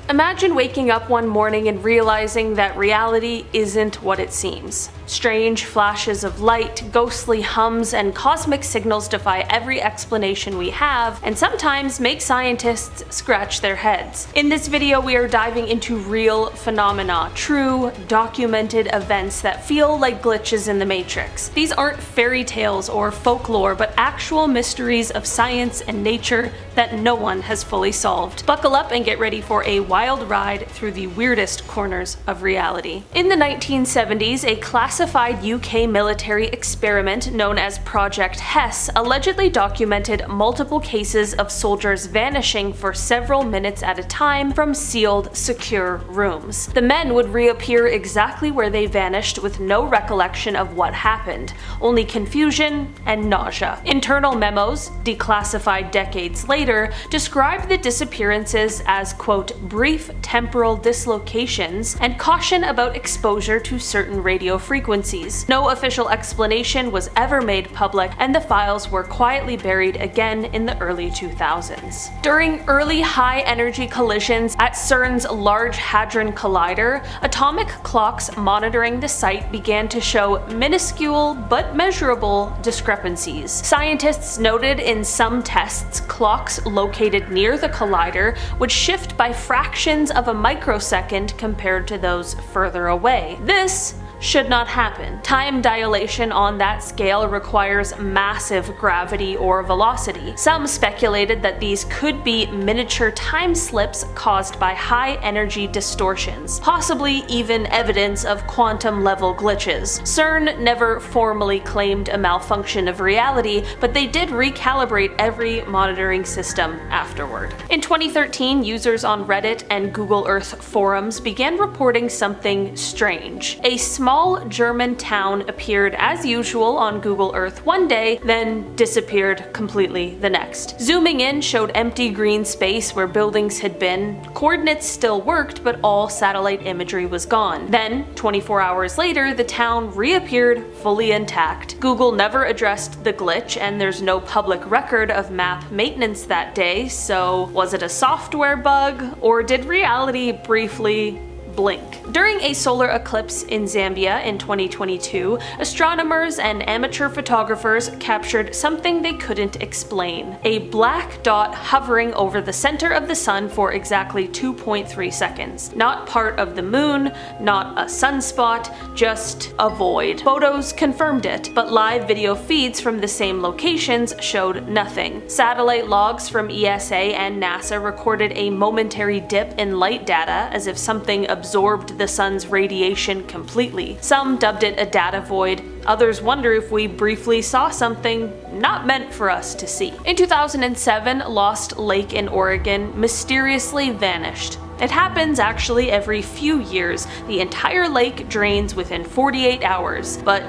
Imagine waking up one morning and realizing that reality isn't what it seems. Strange flashes of light, ghostly hums, and cosmic signals defy every explanation we have, and sometimes make scientists scratch their heads. In this video, we are diving into real phenomena, true, documented events that feel like glitches in the Matrix. These aren't fairy tales or folklore, but actual mysteries of science and nature that no one has fully solved. Buckle up and get ready for a wild ride through the weirdest corners of reality. In the 1970s, a classified UK military experiment known as Project Hess allegedly documented multiple cases of soldiers vanishing for several minutes at a time from sealed, secure rooms. The men would reappear exactly where they vanished with no recollection of what happened, only confusion and nausea. Internal memos, declassified decades later, described the disappearances as, quote, brief temporal dislocations and caution about exposure to certain radio frequencies. No official explanation was ever made public, and the files were quietly buried again in the early 2000s. During early high-energy collisions at CERN's Large Hadron Collider, atomic clocks monitoring the site began to show minuscule but measurable discrepancies. Scientists noted in some tests clocks located near the collider would shift by fractions of a microsecond compared to those further away. This should not happen. Time dilation on that scale requires massive gravity or velocity. Some speculated that these could be miniature time slips caused by high-energy distortions, possibly even evidence of quantum-level glitches. CERN never formally claimed a malfunction of reality, but they did recalibrate every monitoring system afterward. In 2013, users on Reddit and Google Earth forums began reporting something strange. A small German town appeared as usual on Google Earth one day, then disappeared completely the next. Zooming in showed empty green space where buildings had been. Coordinates still worked, but all satellite imagery was gone. Then, 24 hours later, the town reappeared fully intact. Google never addressed the glitch, and there's no public record of map maintenance that day, so was it a software bug, or did reality briefly blink? During a solar eclipse in Zambia in 2022, astronomers and amateur photographers captured something they couldn't explain: a black dot hovering over the center of the sun for exactly 2.3 seconds. Not part of the moon, not a sunspot, just a void. Photos confirmed it, but live video feeds from the same locations showed nothing. Satellite logs from ESA and NASA recorded a momentary dip in light data as if something absorbed the sun's radiation completely. Some dubbed it a data void. Others wonder if we briefly saw something not meant for us to see. In 2007, Lost Lake in Oregon mysteriously vanished. It happens actually every few years. The entire lake drains within 48 hours. But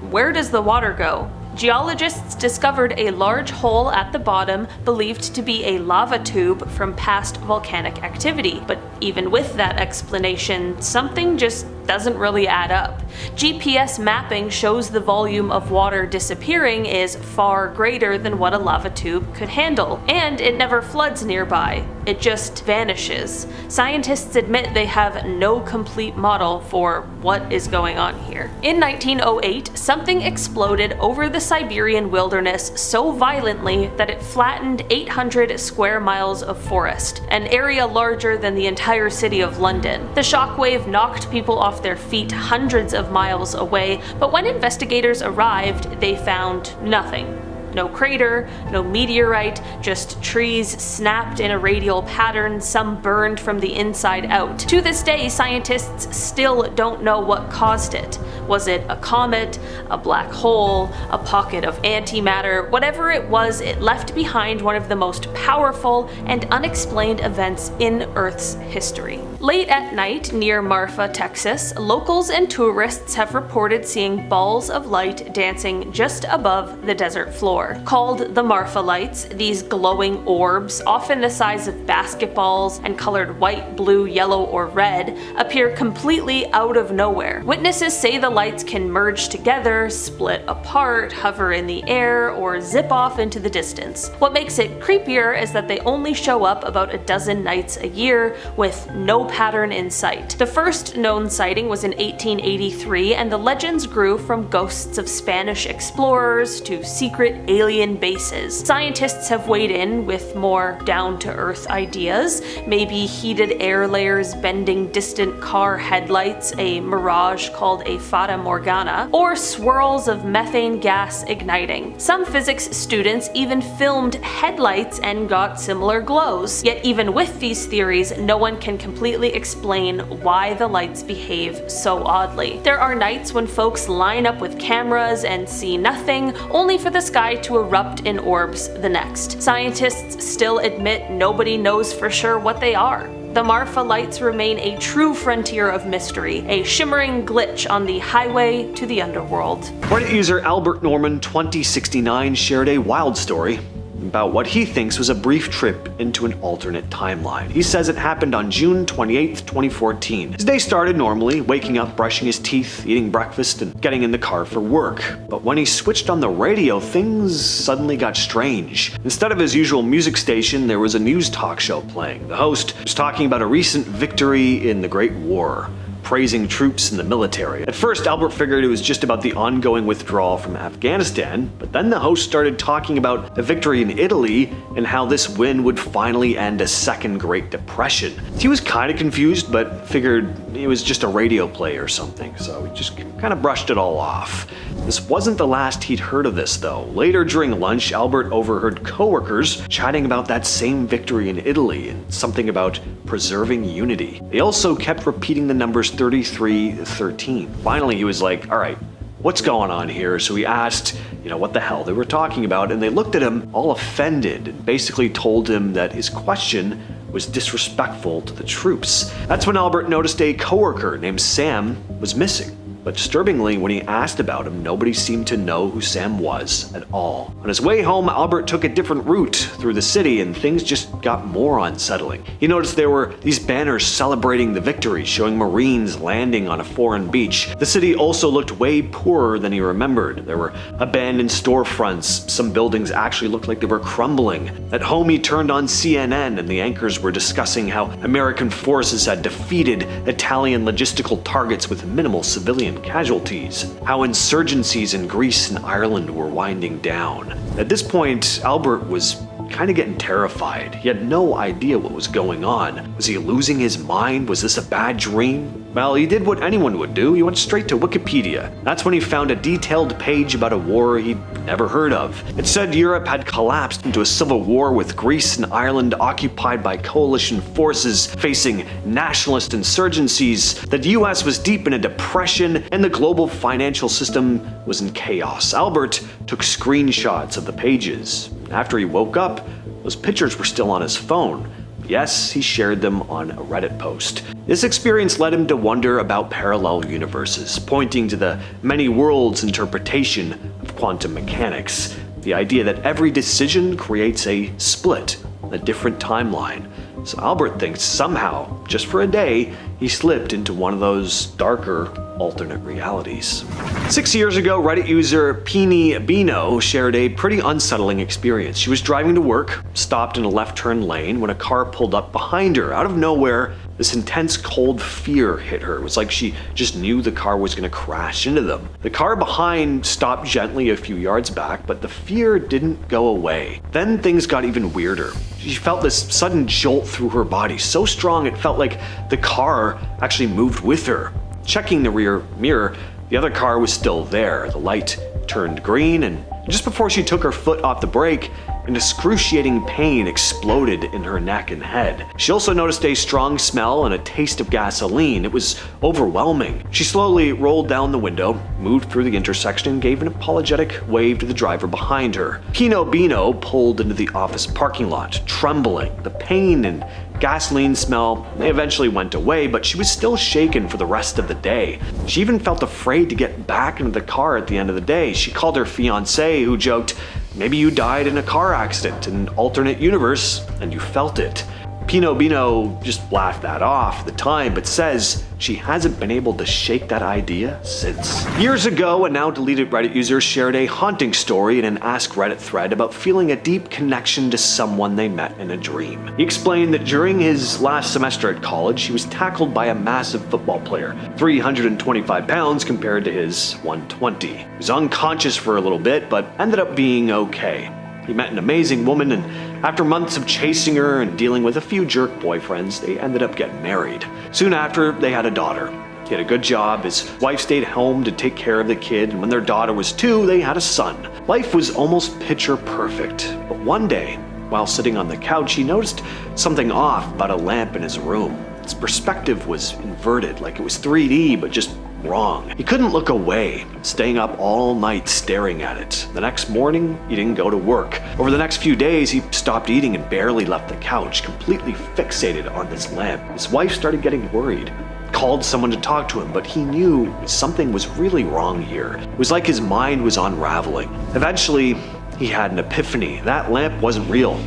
where does the water go? Geologists discovered a large hole at the bottom believed to be a lava tube from past volcanic activity, but even with that explanation, something just doesn't really add up. GPS mapping shows the volume of water disappearing is far greater than what a lava tube could handle, and it never floods nearby. It just vanishes. Scientists admit they have no complete model for what is going on here. In 1908, something exploded over the Siberian wilderness so violently that it flattened 800 square miles of forest, an area larger than the entire city of London. The shockwave knocked people off their feet hundreds of miles away, but when investigators arrived, they found nothing. No crater, no meteorite, just trees snapped in a radial pattern, some burned from the inside out. To this day, scientists still don't know what caused it. Was it a comet, a black hole, a pocket of antimatter? Whatever it was, it left behind one of the most powerful and unexplained events in Earth's history. Late at night near Marfa, Texas, locals and tourists have reported seeing balls of light dancing just above the desert floor. before. Called the Marfa lights, these glowing orbs, often the size of basketballs and colored white, blue, yellow, or red, appear completely out of nowhere. Witnesses say the lights can merge together, split apart, hover in the air, or zip off into the distance. What makes it creepier is that they only show up about a dozen nights a year, with no pattern in sight. The first known sighting was in 1883, and the legends grew from ghosts of Spanish explorers to secret alien bases. Scientists have weighed in with more down-to-earth ideas, maybe heated air layers bending distant car headlights, a mirage called a fata morgana, or swirls of methane gas igniting. Some physics students even filmed headlights and got similar glows. Yet even with these theories, no one can completely explain why the lights behave so oddly. There are nights when folks line up with cameras and see nothing, only for the sky to erupt in orbs the next. Scientists still admit nobody knows for sure what they are. The Marfa lights remain a true frontier of mystery, a shimmering glitch on the highway to the underworld. Reddit user Albert Norman 2069 shared a wild story about what he thinks was a brief trip into an alternate timeline. He says it happened on June 28th, 2014. His day started normally, waking up, brushing his teeth, eating breakfast, and getting in the car for work. But when he switched on the radio, things suddenly got strange. Instead of his usual music station, there was a news talk show playing. The host was talking about a recent victory in the Great War, praising troops in the military. At first, Albert figured it was just about the ongoing withdrawal from Afghanistan, but then the host started talking about a victory in Italy and how this win would finally end a second Great Depression. He was kind of confused, but figured it was just a radio play or something, so he just kind of brushed it all off. This wasn't the last he'd heard of this, though. Later during lunch, Albert overheard coworkers chatting about that same victory in Italy and something about preserving unity. They also kept repeating the numbers 3313. Finally, he was like, all right, what's going on here? So he asked, what the hell they were talking about, and they looked at him all offended and basically told him that his question was disrespectful to the troops. That's when Albert noticed a coworker named Sam was missing. But disturbingly, when he asked about him, nobody seemed to know who Sam was at all. On his way home, Albert took a different route through the city, and things just got more unsettling. He noticed there were these banners celebrating the victory, showing Marines landing on a foreign beach. The city also looked way poorer than he remembered. There were abandoned storefronts. Some buildings actually looked like they were crumbling. At home, he turned on CNN, and the anchors were discussing how American forces had defeated Italian logistical targets with minimal civilian casualties, how insurgencies in Greece and Ireland were winding down. At this point, Albert was kind of getting terrified. He had no idea what was going on. Was he losing his mind? Was this a bad dream? Well, he did what anyone would do. He went straight to Wikipedia. That's when he found a detailed page about a war he'd never heard of. It said Europe had collapsed into a civil war with Greece and Ireland occupied by coalition forces facing nationalist insurgencies, that the US was deep in a depression, and the global financial system was in chaos. Albert took screenshots of the pages. After he woke up, those pictures were still on his phone. Yes, he shared them on a Reddit post. This experience led him to wonder about parallel universes, pointing to the many worlds interpretation of quantum mechanics. The idea that every decision creates a split, a different timeline. So Albert thinks somehow, just for a day, he slipped into one of those darker alternate realities. 6 years ago, Reddit user Peeny Bino shared a pretty unsettling experience. She was driving to work, stopped in a left turn lane when a car pulled up behind her. Out of nowhere, this intense cold fear hit her. It was like she just knew the car was going to crash into them. The car behind stopped gently a few yards back, but the fear didn't go away. Then things got even weirder. She felt this sudden jolt through her body, so strong it felt like the car actually moved with her. Checking the rear mirror, the other car was still there. The light turned green, and just before she took her foot off the brake, an excruciating pain exploded in her neck and head. She also noticed a strong smell and a taste of gasoline. It was overwhelming. She slowly rolled down the window, moved through the intersection, and gave an apologetic wave to the driver behind her. Pino Bino pulled into the office parking lot, trembling. The pain and gasoline smell eventually went away, but she was still shaken for the rest of the day. She even felt afraid to get back into the car at the end of the day. She called her fiancé, who joked, Maybe you died in a car accident in an alternate universe and you felt it. Pino Bino just laughed that off at the time, but says she hasn't been able to shake that idea since. Years ago, a now deleted Reddit user shared a haunting story in an Ask Reddit thread about feeling a deep connection to someone they met in a dream. He explained that during his last semester at college, he was tackled by a massive football player, 325 pounds compared to his 120. He was unconscious for a little bit, but ended up being okay. He met an amazing woman, and after months of chasing her and dealing with a few jerk boyfriends, they ended up getting married. Soon after, they had a daughter. He had a good job, his wife stayed home to take care of the kid, and when their daughter was 2, they had a son. Life was almost picture perfect, but one day, while sitting on the couch, he noticed something off about a lamp in his room. Its perspective was inverted, like it was 3D, but just wrong. He couldn't look away, staying up all night staring at it. The next morning, he didn't go to work. Over the next few days, he stopped eating and barely left the couch, completely fixated on this lamp. His wife started getting worried, called someone to talk to him, but he knew something was really wrong here. It was like his mind was unraveling. Eventually, he had an epiphany. That lamp wasn't real.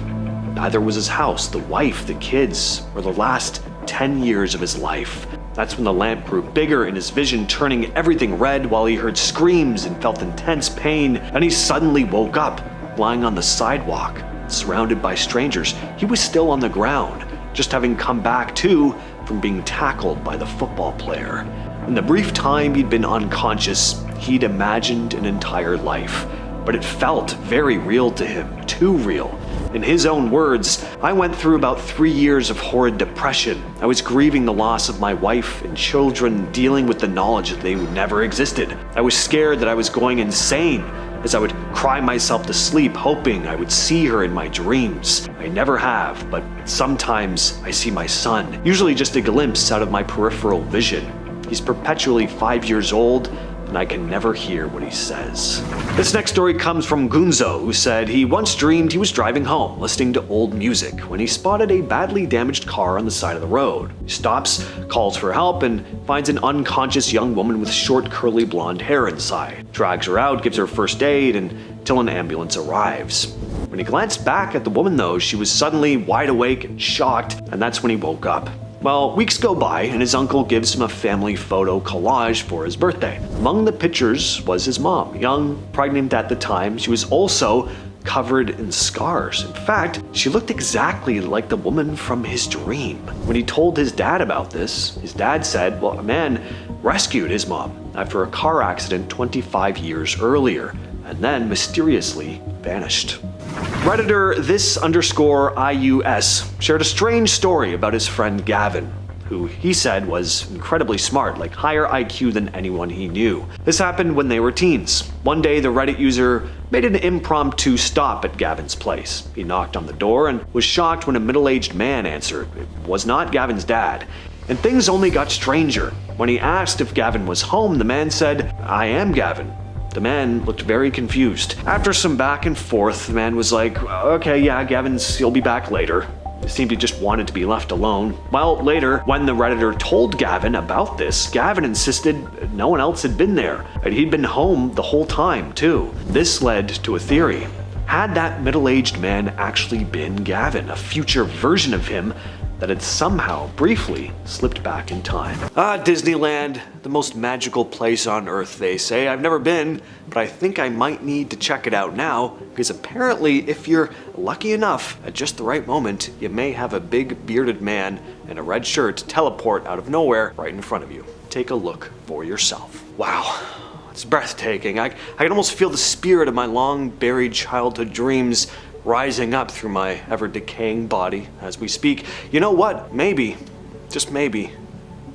Neither was his house, the wife, the kids, or the last 10 years of his life. That's when the lamp grew bigger in his vision, turning everything red while he heard screams and felt intense pain. And he suddenly woke up, lying on the sidewalk, surrounded by strangers. He was still on the ground, just having come back too from being tackled by the football player. In the brief time he'd been unconscious, he'd imagined an entire life. But it felt very real to him, too real. In his own words, I went through about 3 years of horrid depression. I was grieving the loss of my wife and children, dealing with the knowledge that they never existed. I was scared that I was going insane, as I would cry myself to sleep, hoping I would see her in my dreams. I never have, but sometimes I see my son, usually just a glimpse out of my peripheral vision. He's perpetually 5 years old, and I can never hear what he says. This next story comes from Gunzo, who said he once dreamed he was driving home, listening to old music, when he spotted a badly damaged car on the side of the road. He stops, calls for help, and finds an unconscious young woman with short curly blonde hair inside. Drags her out, gives her first aid, until an ambulance arrives. When he glanced back at the woman though, she was suddenly wide awake and shocked, and that's when he woke up. Well, weeks go by, and his uncle gives him a family photo collage for his birthday. Among the pictures was his mom, young, pregnant at the time. She was also covered in scars. In fact, she looked exactly like the woman from his dream. When he told his dad about this, his dad said, well, a man rescued his mom after a car accident 25 years earlier, and then mysteriously vanished. Redditor this_IUS shared a strange story about his friend Gavin, who he said was incredibly smart, like higher IQ than anyone he knew. This happened when they were teens. One day, the Reddit user made an impromptu stop at Gavin's place. He knocked on the door and was shocked when a middle-aged man answered. It was not Gavin's dad. And things only got stranger. When he asked if Gavin was home, the man said, "I am Gavin." The man looked very confused. After some back and forth, the man was like, "Okay, yeah, he'll be back later." It seemed he just wanted to be left alone. Well, later, when the Redditor told Gavin about this, Gavin insisted no one else had been there, and he'd been home the whole time, too. This led to a theory. Had that middle-aged man actually been Gavin, a future version of him that had somehow, briefly, slipped back in time? Disneyland, the most magical place on Earth, they say. I've never been, but I think I might need to check it out now, because apparently, if you're lucky enough, at just the right moment, you may have a big bearded man in a red shirt teleport out of nowhere right in front of you. Take a look for yourself. Wow. It's breathtaking. I can almost feel the spirit of my long-buried childhood dreams rising up through my ever-decaying body as we speak. You know what? Maybe, just maybe,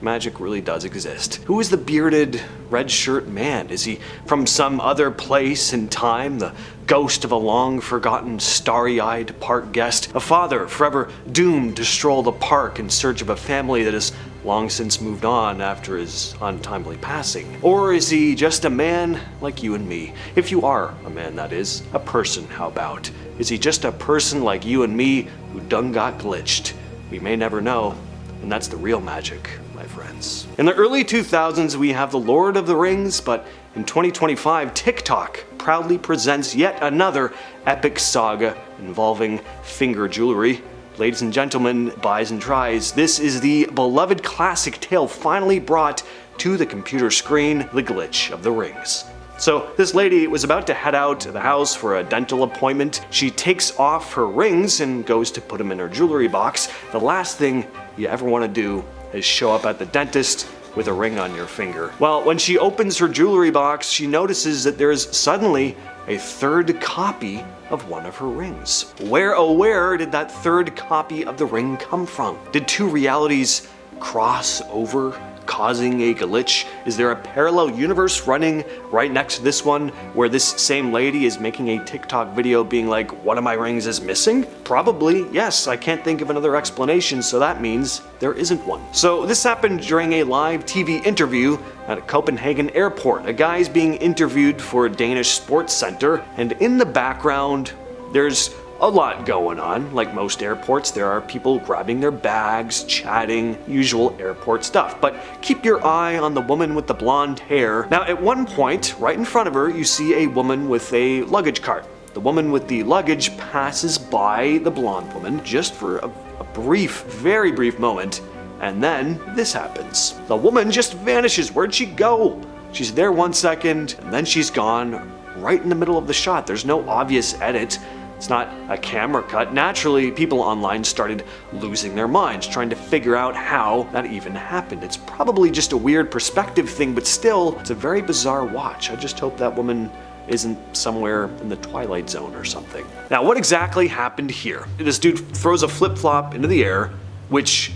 magic really does exist. Who is the bearded, red-shirt man? Is he from some other place in time? The ghost of a long-forgotten, starry-eyed park guest? A father forever doomed to stroll the park in search of a family that has long since moved on after his untimely passing? Or is he just a man like you and me? If you are a man, that is. A person, how about? Is he just a person like you and me who done got glitched? We may never know, and that's the real magic, my friends. In the early 2000s, we have The Lord of the Rings, but in 2025, TikTok proudly presents yet another epic saga involving finger jewelry. Ladies and gentlemen, buys and tries, this is the beloved classic tale finally brought to the computer screen, The Glitch of the Rings. So this lady was about to head out to the house for a dental appointment. She takes off her rings and goes to put them in her jewelry box. The last thing you ever want to do is show up at the dentist with a ring on your finger. Well, when she opens her jewelry box, she notices that there is suddenly a third copy of one of her rings. Where, oh where, did that third copy of the ring come from? Did two realities cross over, causing a glitch? Is there a parallel universe running right next to this one where this same lady is making a TikTok video being like, one of my rings is missing? Probably, yes. I can't think of another explanation, so that means there isn't one. So this happened during a live TV interview at a Copenhagen airport. A guy is being interviewed for a Danish sports center, and in the background, there's a lot going on. Like most airports, there are people grabbing their bags, chatting, usual airport stuff. But keep your eye on the woman with the blonde hair. Now, at one point, right in front of her, you see a woman with a luggage cart. The woman with the luggage passes by the blonde woman just for a brief, very brief moment, and then this happens. The woman just vanishes. Where'd she go? She's there 1 second, and then she's gone right in the middle of the shot. There's no obvious edit. It's not a camera cut. Naturally, people online started losing their minds, trying to figure out how that even happened. It's probably just a weird perspective thing, but still, it's a very bizarre watch. I just hope that woman isn't somewhere in the Twilight Zone or something. Now, what exactly happened here? This dude throws a flip-flop into the air, which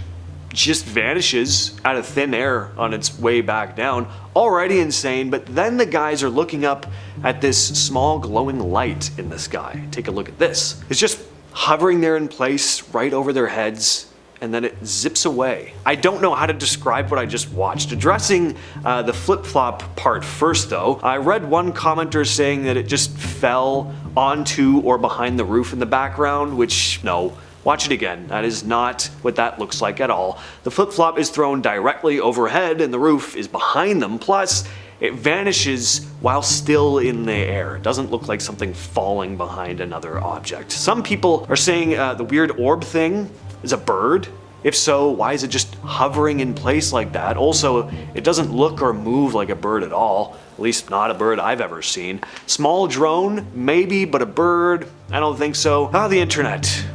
just vanishes out of thin air on its way back down. Already insane, but then the guys are looking up at this small glowing light in the sky. Take a look at this. It's just hovering there in place right over their heads, and then it zips away. I don't know how to describe what I just watched. Addressing the flip-flop part first though, I read one commenter saying that it just fell onto or behind the roof in the background, which no. Watch it again. That is not what that looks like at all. The flip-flop is thrown directly overhead and the roof is behind them. Plus, it vanishes while still in the air. It doesn't look like something falling behind another object. Some people are saying the weird orb thing is a bird. If so, why is it just hovering in place like that? Also, it doesn't look or move like a bird at all. At least not a bird I've ever seen. Small drone, maybe, but a bird? I don't think so. Ah, the internet.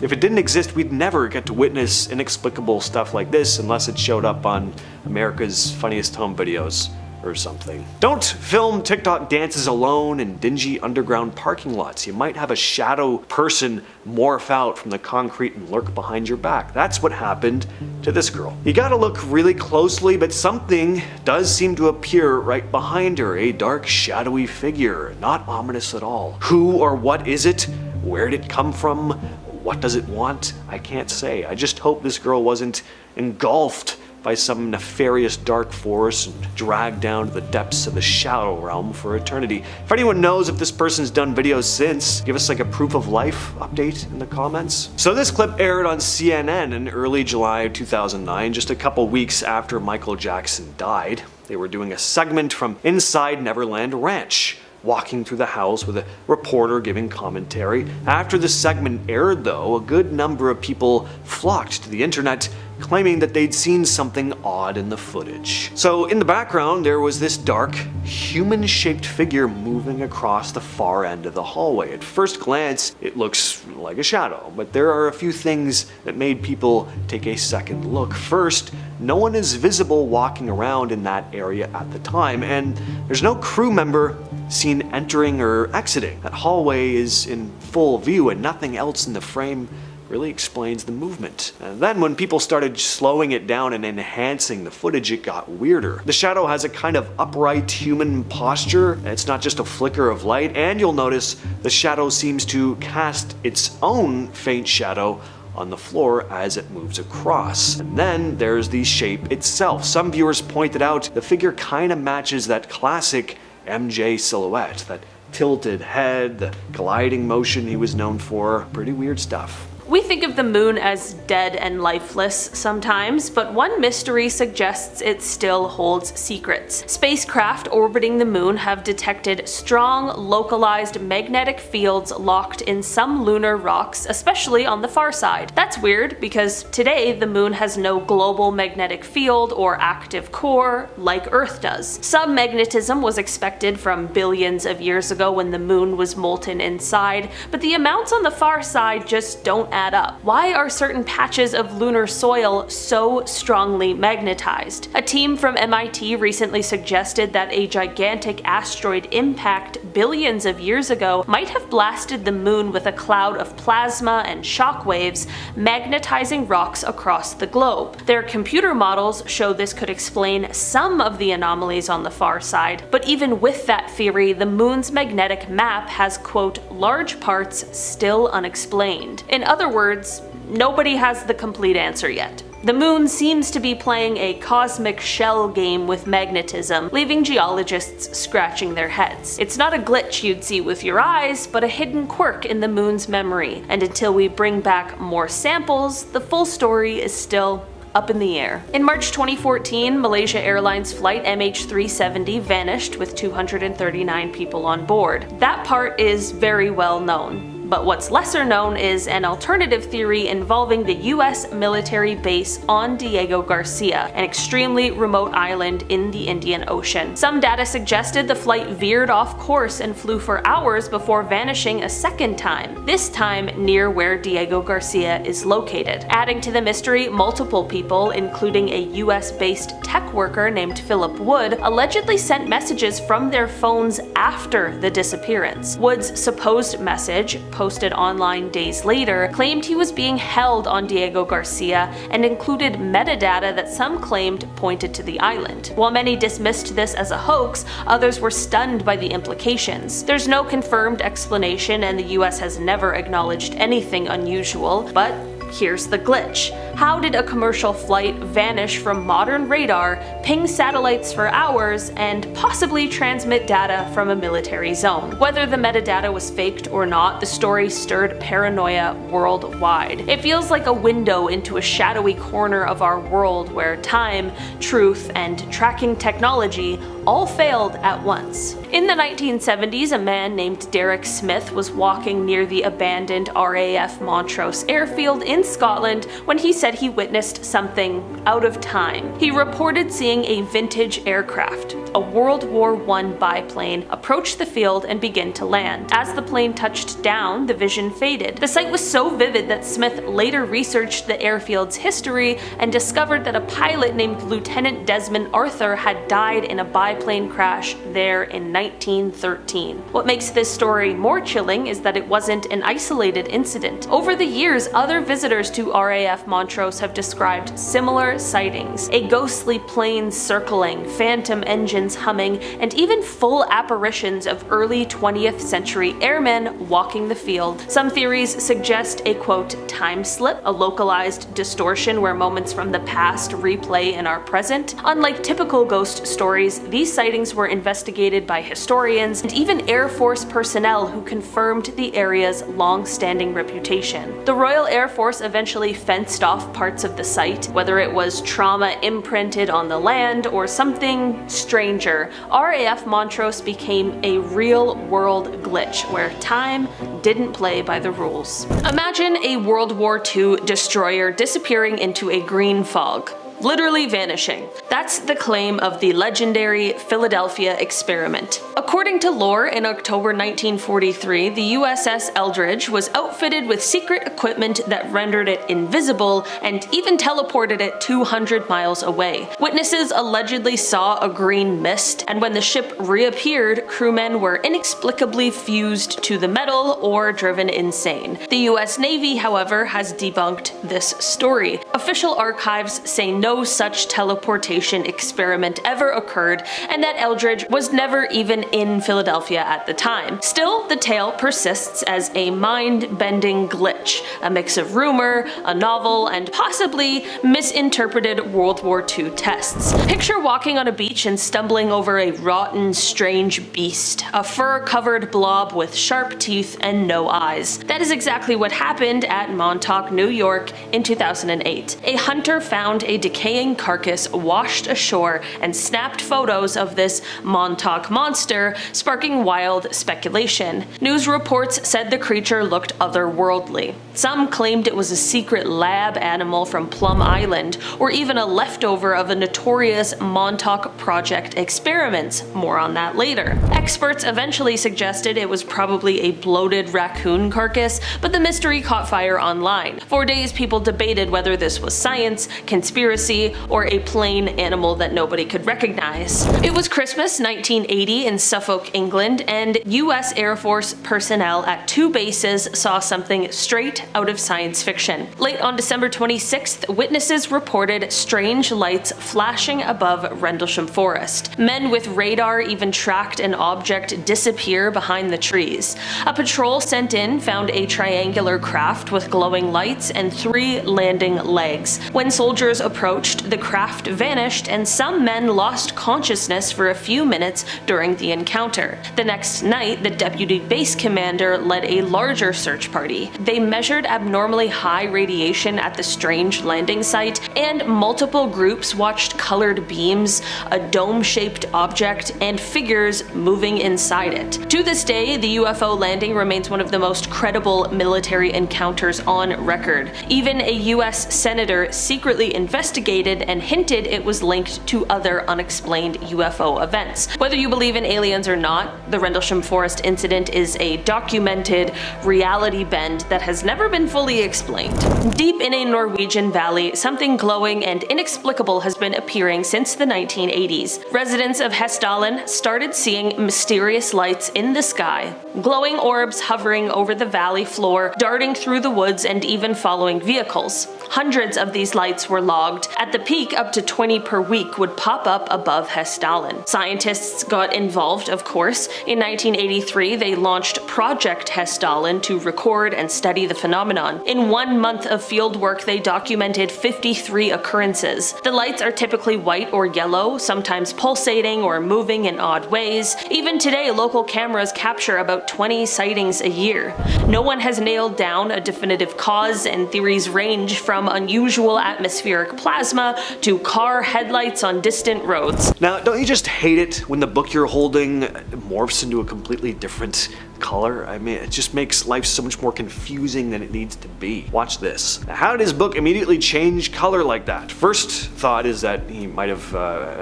If it didn't exist, we'd never get to witness inexplicable stuff like this unless it showed up on America's Funniest Home Videos or something. Don't film TikTok dances alone in dingy underground parking lots. You might have a shadow person morph out from the concrete and lurk behind your back. That's what happened to this girl. You gotta look really closely, but something does seem to appear right behind her. A dark, shadowy figure. Not ominous at all. Who or what is it? Where did it come from? What does it want? I can't say. I just hope this girl wasn't engulfed by some nefarious dark force and dragged down to the depths of the shadow realm for eternity. If anyone knows if this person's done videos since, give us like a proof of life update in the comments. So this clip aired on CNN in early July of 2009, just a couple weeks after Michael Jackson died. They were doing a segment from inside Neverland Ranch, walking through the house with a reporter giving commentary. After the segment aired though, a good number of people flocked to the internet claiming that they'd seen something odd in the footage. So in the background there was this dark, human-shaped figure moving across the far end of the hallway. At first glance, it looks like a shadow, but there are a few things that made people take a second look. First, no one is visible walking around in that area at the time, and there's no crew member seen entering or exiting. That hallway is in full view and nothing else in the frame really explains the movement. And then when people started slowing it down and enhancing the footage, it got weirder. The shadow has a kind of upright human posture. It's not just a flicker of light, and you'll notice the shadow seems to cast its own faint shadow on the floor as it moves across. And then there's the shape itself. Some viewers pointed out the figure kind of matches that classic MJ silhouette, that tilted head, the gliding motion he was known for. Pretty weird stuff. We think of the moon as dead and lifeless sometimes, but one mystery suggests it still holds secrets. Spacecraft orbiting the moon have detected strong, localized magnetic fields locked in some lunar rocks, especially on the far side. That's weird because today the moon has no global magnetic field or active core like Earth does. Some magnetism was expected from billions of years ago when the moon was molten inside, but the amounts on the far side just don't add up. Why are certain patches of lunar soil so strongly magnetized? A team from MIT recently suggested that a gigantic asteroid impact billions of years ago might have blasted the moon with a cloud of plasma and shock waves, magnetizing rocks across the globe. Their computer models show this could explain some of the anomalies on the far side, but even with that theory, the moon's magnetic map has, quote, large parts still unexplained. In other words, nobody has the complete answer yet. The moon seems to be playing a cosmic shell game with magnetism, leaving geologists scratching their heads. It's not a glitch you'd see with your eyes, but a hidden quirk in the moon's memory, and until we bring back more samples, the full story is still up in the air. In March 2014, Malaysia Airlines flight MH370 vanished with 239 people on board. That part is very well known. But what's lesser known is an alternative theory involving the US military base on Diego Garcia, an extremely remote island in the Indian Ocean. Some data suggested the flight veered off course and flew for hours before vanishing a second time, this time near where Diego Garcia is located. Adding to the mystery, multiple people, including a US-based tech worker named Philip Wood, allegedly sent messages from their phones after the disappearance. Wood's supposed message, posted online days later, claimed he was being held on Diego Garcia and included metadata that some claimed pointed to the island. While many dismissed this as a hoax, others were stunned by the implications. There's no confirmed explanation, and the US has never acknowledged anything unusual, but here's the glitch. How did a commercial flight vanish from modern radar, ping satellites for hours, and possibly transmit data from a military zone? Whether the metadata was faked or not, the story stirred paranoia worldwide. It feels like a window into a shadowy corner of our world where time, truth, and tracking technology all failed at once. In the 1970s, a man named Derek Smith was walking near the abandoned RAF Montrose airfield in Scotland when he said he witnessed something out of time. He reported seeing a vintage aircraft, a World War I biplane, approach the field and begin to land. As the plane touched down, the vision faded. The sight was so vivid that Smith later researched the airfield's history and discovered that a pilot named Lieutenant Desmond Arthur had died in a biplane crash there in 1913. What makes this story more chilling is that it wasn't an isolated incident. Over the years, other visitors to RAF Montrose have described similar sightings: a ghostly plane circling, phantom engines humming, and even full apparitions of early 20th century airmen walking the field. Some theories suggest a, quote, time slip, a localized distortion where moments from the past replay in our present. Unlike typical ghost stories, these sightings were investigated by historians and even Air Force personnel who confirmed the area's long-standing reputation. The Royal Air Force eventually fenced off parts of the site, whether it was trauma imprinted on the land or something stranger. RAF Montrose became a real-world glitch where time didn't play by the rules. Imagine a World War II destroyer disappearing into a green fog, literally vanishing. That's the claim of the legendary Philadelphia experiment. According to lore, in October 1943, the USS Eldridge was outfitted with secret equipment that rendered it invisible and even teleported it 200 miles away. Witnesses allegedly saw a green mist, and when the ship reappeared, crewmen were inexplicably fused to the metal or driven insane. The US Navy, however, has debunked this story. Official archives say no such teleportation radiation experiment ever occurred, and that Eldridge was never even in Philadelphia at the time. Still, the tale persists as a mind-bending glitch, a mix of rumor, a novel, and possibly misinterpreted World War II tests. Picture walking on a beach and stumbling over a rotten, strange beast, a fur-covered blob with sharp teeth and no eyes. That is exactly what happened at Montauk, New York in 2008. A hunter found a decaying carcass washed ashore and snapped photos of this Montauk monster, sparking wild speculation. News reports said the creature looked otherworldly. Some claimed it was a secret lab animal from Plum Island, or even a leftover of a notorious Montauk Project experiments. More on that later. Experts eventually suggested it was probably a bloated raccoon carcass, but the mystery caught fire online. For days, people debated whether this was science, conspiracy, or a plain animal that nobody could recognize. It was Christmas 1980 in Suffolk, England, and US Air Force personnel at 2 bases saw something straight out of science fiction. Late on December 26th, witnesses reported strange lights flashing above Rendlesham Forest. Men with radar even tracked an object disappear behind the trees. A patrol sent in found a triangular craft with glowing lights and 3 landing legs. When soldiers approached, the craft vanished and some men lost consciousness for a few minutes during the encounter. The next night, the deputy base commander led a larger search party. They measured abnormally high radiation at the strange landing site, and multiple groups watched colored beams, a dome-shaped object, and figures moving inside it. To this day, the UFO landing remains one of the most credible military encounters on record. Even a US senator secretly investigated and hinted it was linked to other unexplained UFO events. Whether you believe in aliens or not, the Rendlesham Forest incident is a documented reality bend that has never been fully explained. Deep in a Norwegian valley, something glowing and inexplicable has been appearing since the 1980s. Residents of Hessdalen started seeing mysterious lights in the sky, glowing orbs hovering over the valley floor, darting through the woods, and even following vehicles. Hundreds of these lights were logged. At the peak, up to 20 per week would pop up above Hessdalen. Scientists got involved, of course. In 1983, they launched Project Hessdalen to record and study the phenomenon. In 1 month of fieldwork, they documented 53 occurrences. The lights are typically white or yellow, sometimes pulsating or moving in odd ways. Even today, local cameras capture about 20 sightings a year. No one has nailed down a definitive cause, and theories range from unusual atmospheric plasma to car headlights on distant roads. Now, don't you just hate it when the book you're holding morphs into a completely different color? I mean, it just makes life so much more confusing than it needs to be. Watch this. Now, how did his book immediately change color like that? First thought is that he might have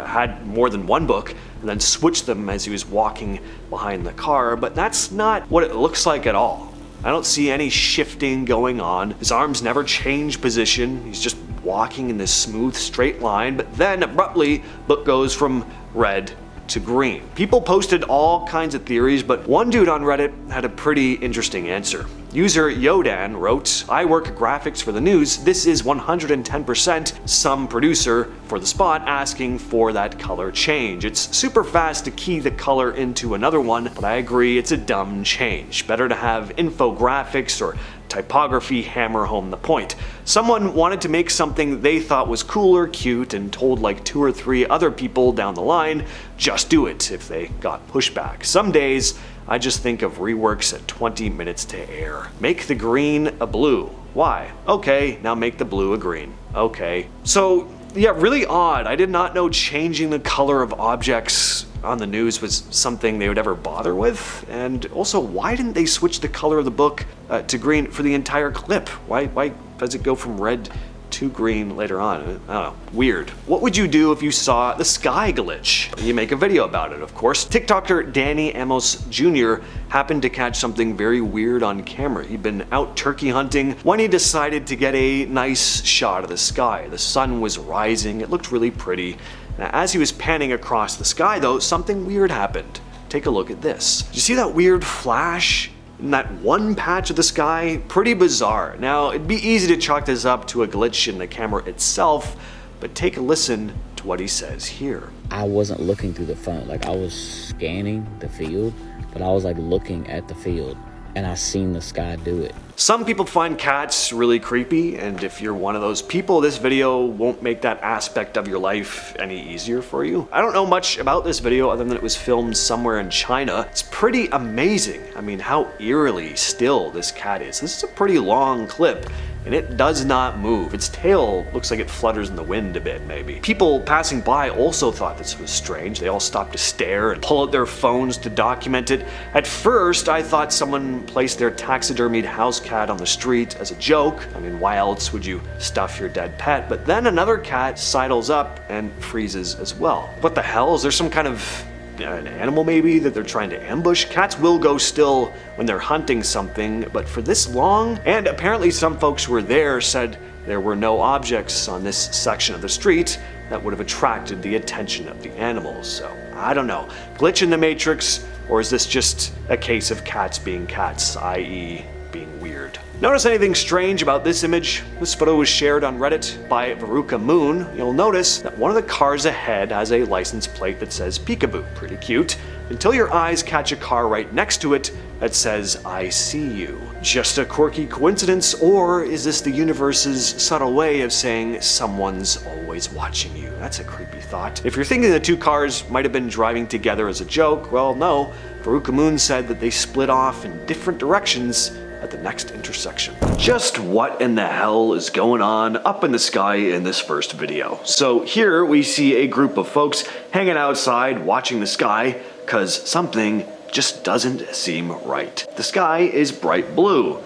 had more than one book and then switched them as he was walking behind the car, but that's not what it looks like at all. I don't see any shifting going on. His arms never change position. He's just walking in this smooth, straight line, but then abruptly, book goes from red to green. People posted all kinds of theories, but one dude on Reddit had a pretty interesting answer. User Yodan wrote, "I work graphics for the news. This is 110% some producer for the spot asking for that color change. It's super fast to key the color into another one, but I agree it's a dumb change. Better to have infographics or typography hammer home the point. Someone wanted to make something they thought was cool or cute and told like 2 or 3 other people down the line, just do it if they got pushback. Some days, I just think of reworks at 20 minutes to air. Make the green a blue. Why? Okay, now make the blue a green. Okay." So, yeah, really odd. I did not know changing the color of objects on the news was something they would ever bother with. And also, why didn't they switch the color of the book to green for the entire clip? Why does it go from red to green later on? I don't know. Weird. What would you do if you saw the sky glitch? You make a video about it, of course. TikToker Danny Amos Jr. happened to catch something very weird on camera. He'd been out turkey hunting when he decided to get a nice shot of the sky. The sun was rising. It looked really pretty. Now, as he was panning across the sky, though, something weird happened. Take a look at this. Did you see that weird flash in that one patch of the sky? Pretty bizarre. Now, it'd be easy to chalk this up to a glitch in the camera itself, but take a listen to what he says here. I wasn't looking through the phone. Like, I was scanning the field, but I was like looking at the field, and I seen the sky do it. Some people find cats really creepy, and if you're one of those people, this video won't make that aspect of your life any easier for you. I don't know much about this video other than it was filmed somewhere in China. It's pretty amazing. I mean, how eerily still this cat is. This is a pretty long clip, and it does not move. Its tail looks like it flutters in the wind a bit, maybe. People passing by also thought this was strange. They all stopped to stare and pull out their phones to document it. At first, I thought someone placed their taxidermied house cat on the street as a joke. I mean, why else would you stuff your dead pet? But then another cat sidles up and freezes as well. What the hell? Is there some kind of an animal maybe that they're trying to ambush? Cats will go still when they're hunting something, but for this long? And apparently some folks who were there said there were no objects on this section of the street that would have attracted the attention of the animals. So I don't know. Glitch in the Matrix, or is this just a case of cats being cats, i.e. being weird? Notice anything strange about this image? This photo was shared on Reddit by Veruca Moon. You'll notice that one of the cars ahead has a license plate that says Peekaboo. Pretty cute. Until your eyes catch a car right next to it that says, I see you. Just a quirky coincidence, or is this the universe's subtle way of saying someone's always watching you? That's a creepy thought. If you're thinking the two cars might have been driving together as a joke, well, no. Veruca Moon said that they split off in different directions at the next intersection. Just what in the hell is going on up in the sky in this first video? So here we see a group of folks hanging outside watching the sky because something just doesn't seem right. The sky is bright blue.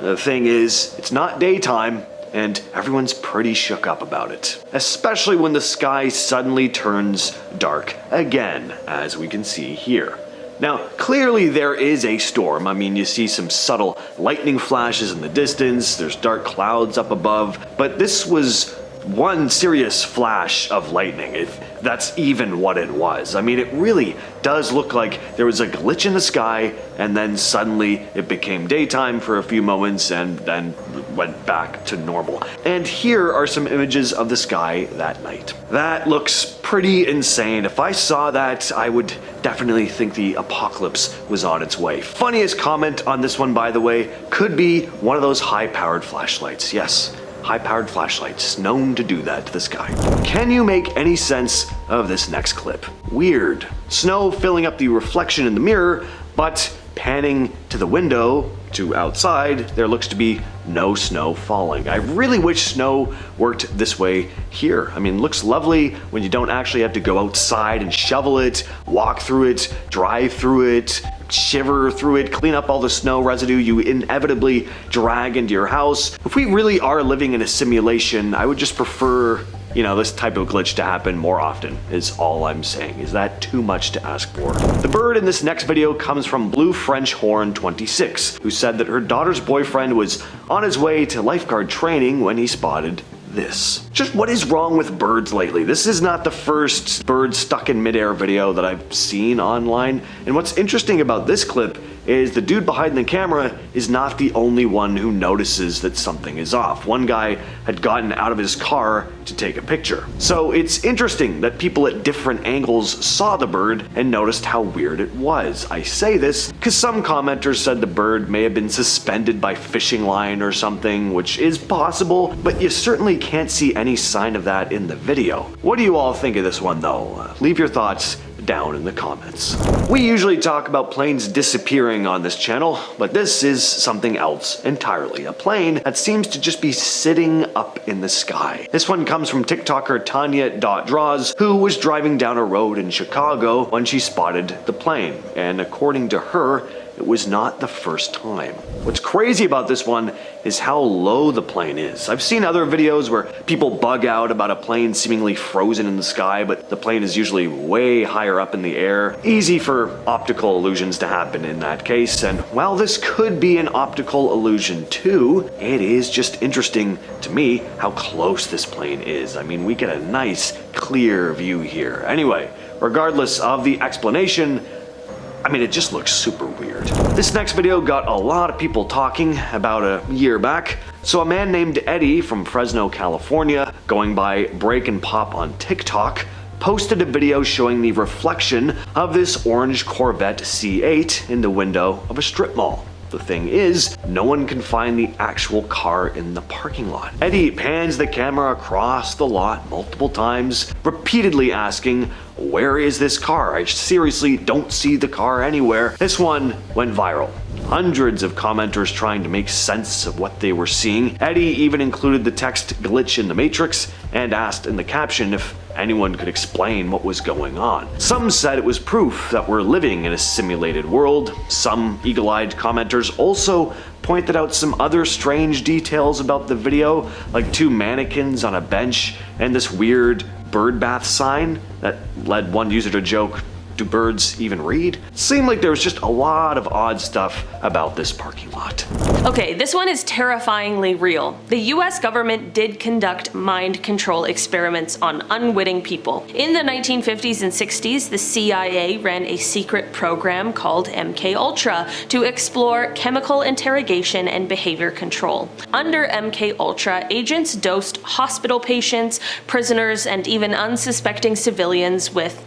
The thing is, it's not daytime, and everyone's pretty shook up about it. Especially when the sky suddenly turns dark again, as we can see here. Now, clearly there is a storm. I mean, you see some subtle lightning flashes in the distance, there's dark clouds up above, but this was one serious flash of lightning, if that's even what it was. I mean, it really does look like there was a glitch in the sky, and then suddenly it became daytime for a few moments and then went back to normal. And here are some images of the sky that night. That looks pretty insane. If I saw that, I would definitely think the apocalypse was on its way. Funniest comment on this one, by the way, could be one of those high-powered flashlights. Yes, high-powered flashlights, known to do that to the sky. Can you make any sense of this next clip? Weird. Snow filling up the reflection in the mirror, but panning to the window, to outside, there looks to be no snow falling. I really wish snow worked this way here. I mean, it looks lovely when you don't actually have to go outside and shovel it, walk through it, drive through it, shiver through it, clean up all the snow residue you inevitably drag into your house. If we really are living in a simulation, I would just prefer, this type of glitch to happen more often, is all I'm saying. Is that too much to ask for? The bird in this next video comes from Blue French Horn 26, who said that her daughter's boyfriend was on his way to lifeguard training when he spotted this. Just what is wrong with birds lately? This is not the first bird stuck in midair video that I've seen online. And what's interesting about this clip is the dude behind the camera is not the only one who notices that something is off. One guy had gotten out of his car to take a picture. So it's interesting that people at different angles saw the bird and noticed how weird it was. I say this because some commenters said the bird may have been suspended by fishing line or something, which is possible, but you certainly can't see any sign of that in the video. What do you all think of this one though? Leave your thoughts down in the comments. We usually talk about planes disappearing on this channel, but this is something else entirely. A plane that seems to just be sitting up in the sky. This one comes from TikToker Tanya.Draws, who was driving down a road in Chicago when she spotted the plane. And according to her, it was not the first time. What's crazy about this one is how low the plane is. I've seen other videos where people bug out about a plane seemingly frozen in the sky, but the plane is usually way higher up in the air. Easy for optical illusions to happen in that case, and while this could be an optical illusion too, it is just interesting to me how close this plane is. I mean, we get a nice, clear view here. Anyway, regardless of the explanation, it just looks super weird. This next video got a lot of people talking about a year back, So a man named Eddie from Fresno, California, going by Break and Pop on TikTok, posted a video showing the reflection of this orange Corvette C8 in the window of a strip mall. The thing is, no one can find the actual car in the parking lot. Eddie pans the camera across the lot multiple times, repeatedly asking, "Where is this car? I seriously don't see the car anywhere." This one went viral. Hundreds of commenters trying to make sense of what they were seeing. Eddie even included the text "glitch in the matrix" and asked in the caption if anyone could explain what was going on. Some said it was proof that we're living in a simulated world. Some eagle-eyed commenters also pointed out some other strange details about the video, like two mannequins on a bench and this weird bird bath sign that led one user to joke, "Do birds even read?" It seemed like there was just a lot of odd stuff about this parking lot. Okay, this one is terrifyingly real. The US government did conduct mind control experiments on unwitting people. In the 1950s and 60s, the CIA ran a secret program called MKUltra to explore chemical interrogation and behavior control. Under MKUltra, agents dosed hospital patients, prisoners, and even unsuspecting civilians with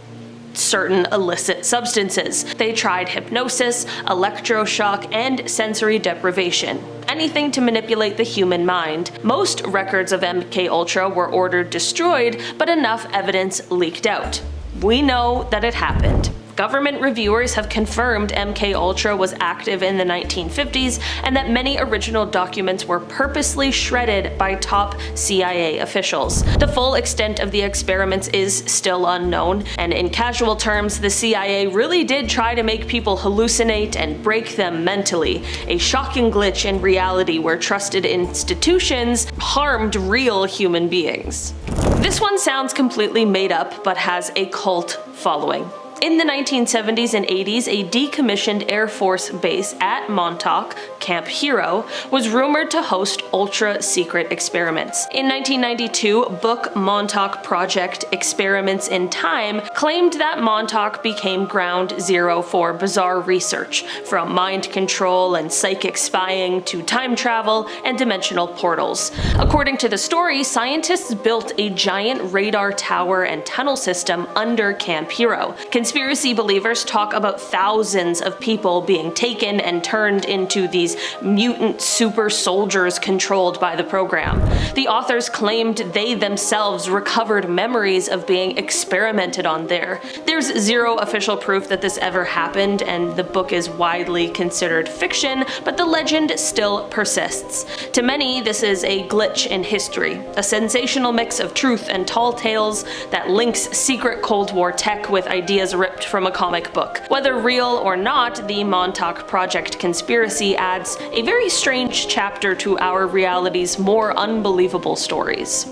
certain illicit substances. They tried hypnosis, electroshock, and sensory deprivation. Anything to manipulate the human mind. Most records of MKUltra were ordered destroyed, but enough evidence leaked out. We know that it happened. Government reviewers have confirmed MKUltra was active in the 1950s and that many original documents were purposely shredded by top CIA officials. The full extent of the experiments is still unknown, and in casual terms, the CIA really did try to make people hallucinate and break them mentally, a shocking glitch in reality where trusted institutions harmed real human beings. This one sounds completely made up, but has a cult following. In the 1970s and 80s, a decommissioned Air Force base at Montauk, Camp Hero, was rumored to host ultra-secret experiments. In 1992, book Montauk Project Experiments in Time claimed that Montauk became ground zero for bizarre research, from mind control and psychic spying to time travel and dimensional portals. According to the story, scientists built a giant radar tower and tunnel system under Camp Hero. Conspiracy believers talk about thousands of people being taken and turned into these mutant super soldiers controlled by the program. The authors claimed they themselves recovered memories of being experimented on there. There's zero official proof that this ever happened, and the book is widely considered fiction, but the legend still persists. To many, this is a glitch in history, a sensational mix of truth and tall tales that links secret Cold War tech with ideas ripped from a comic book. Whether real or not, the Montauk Project conspiracy adds a very strange chapter to our reality's more unbelievable stories.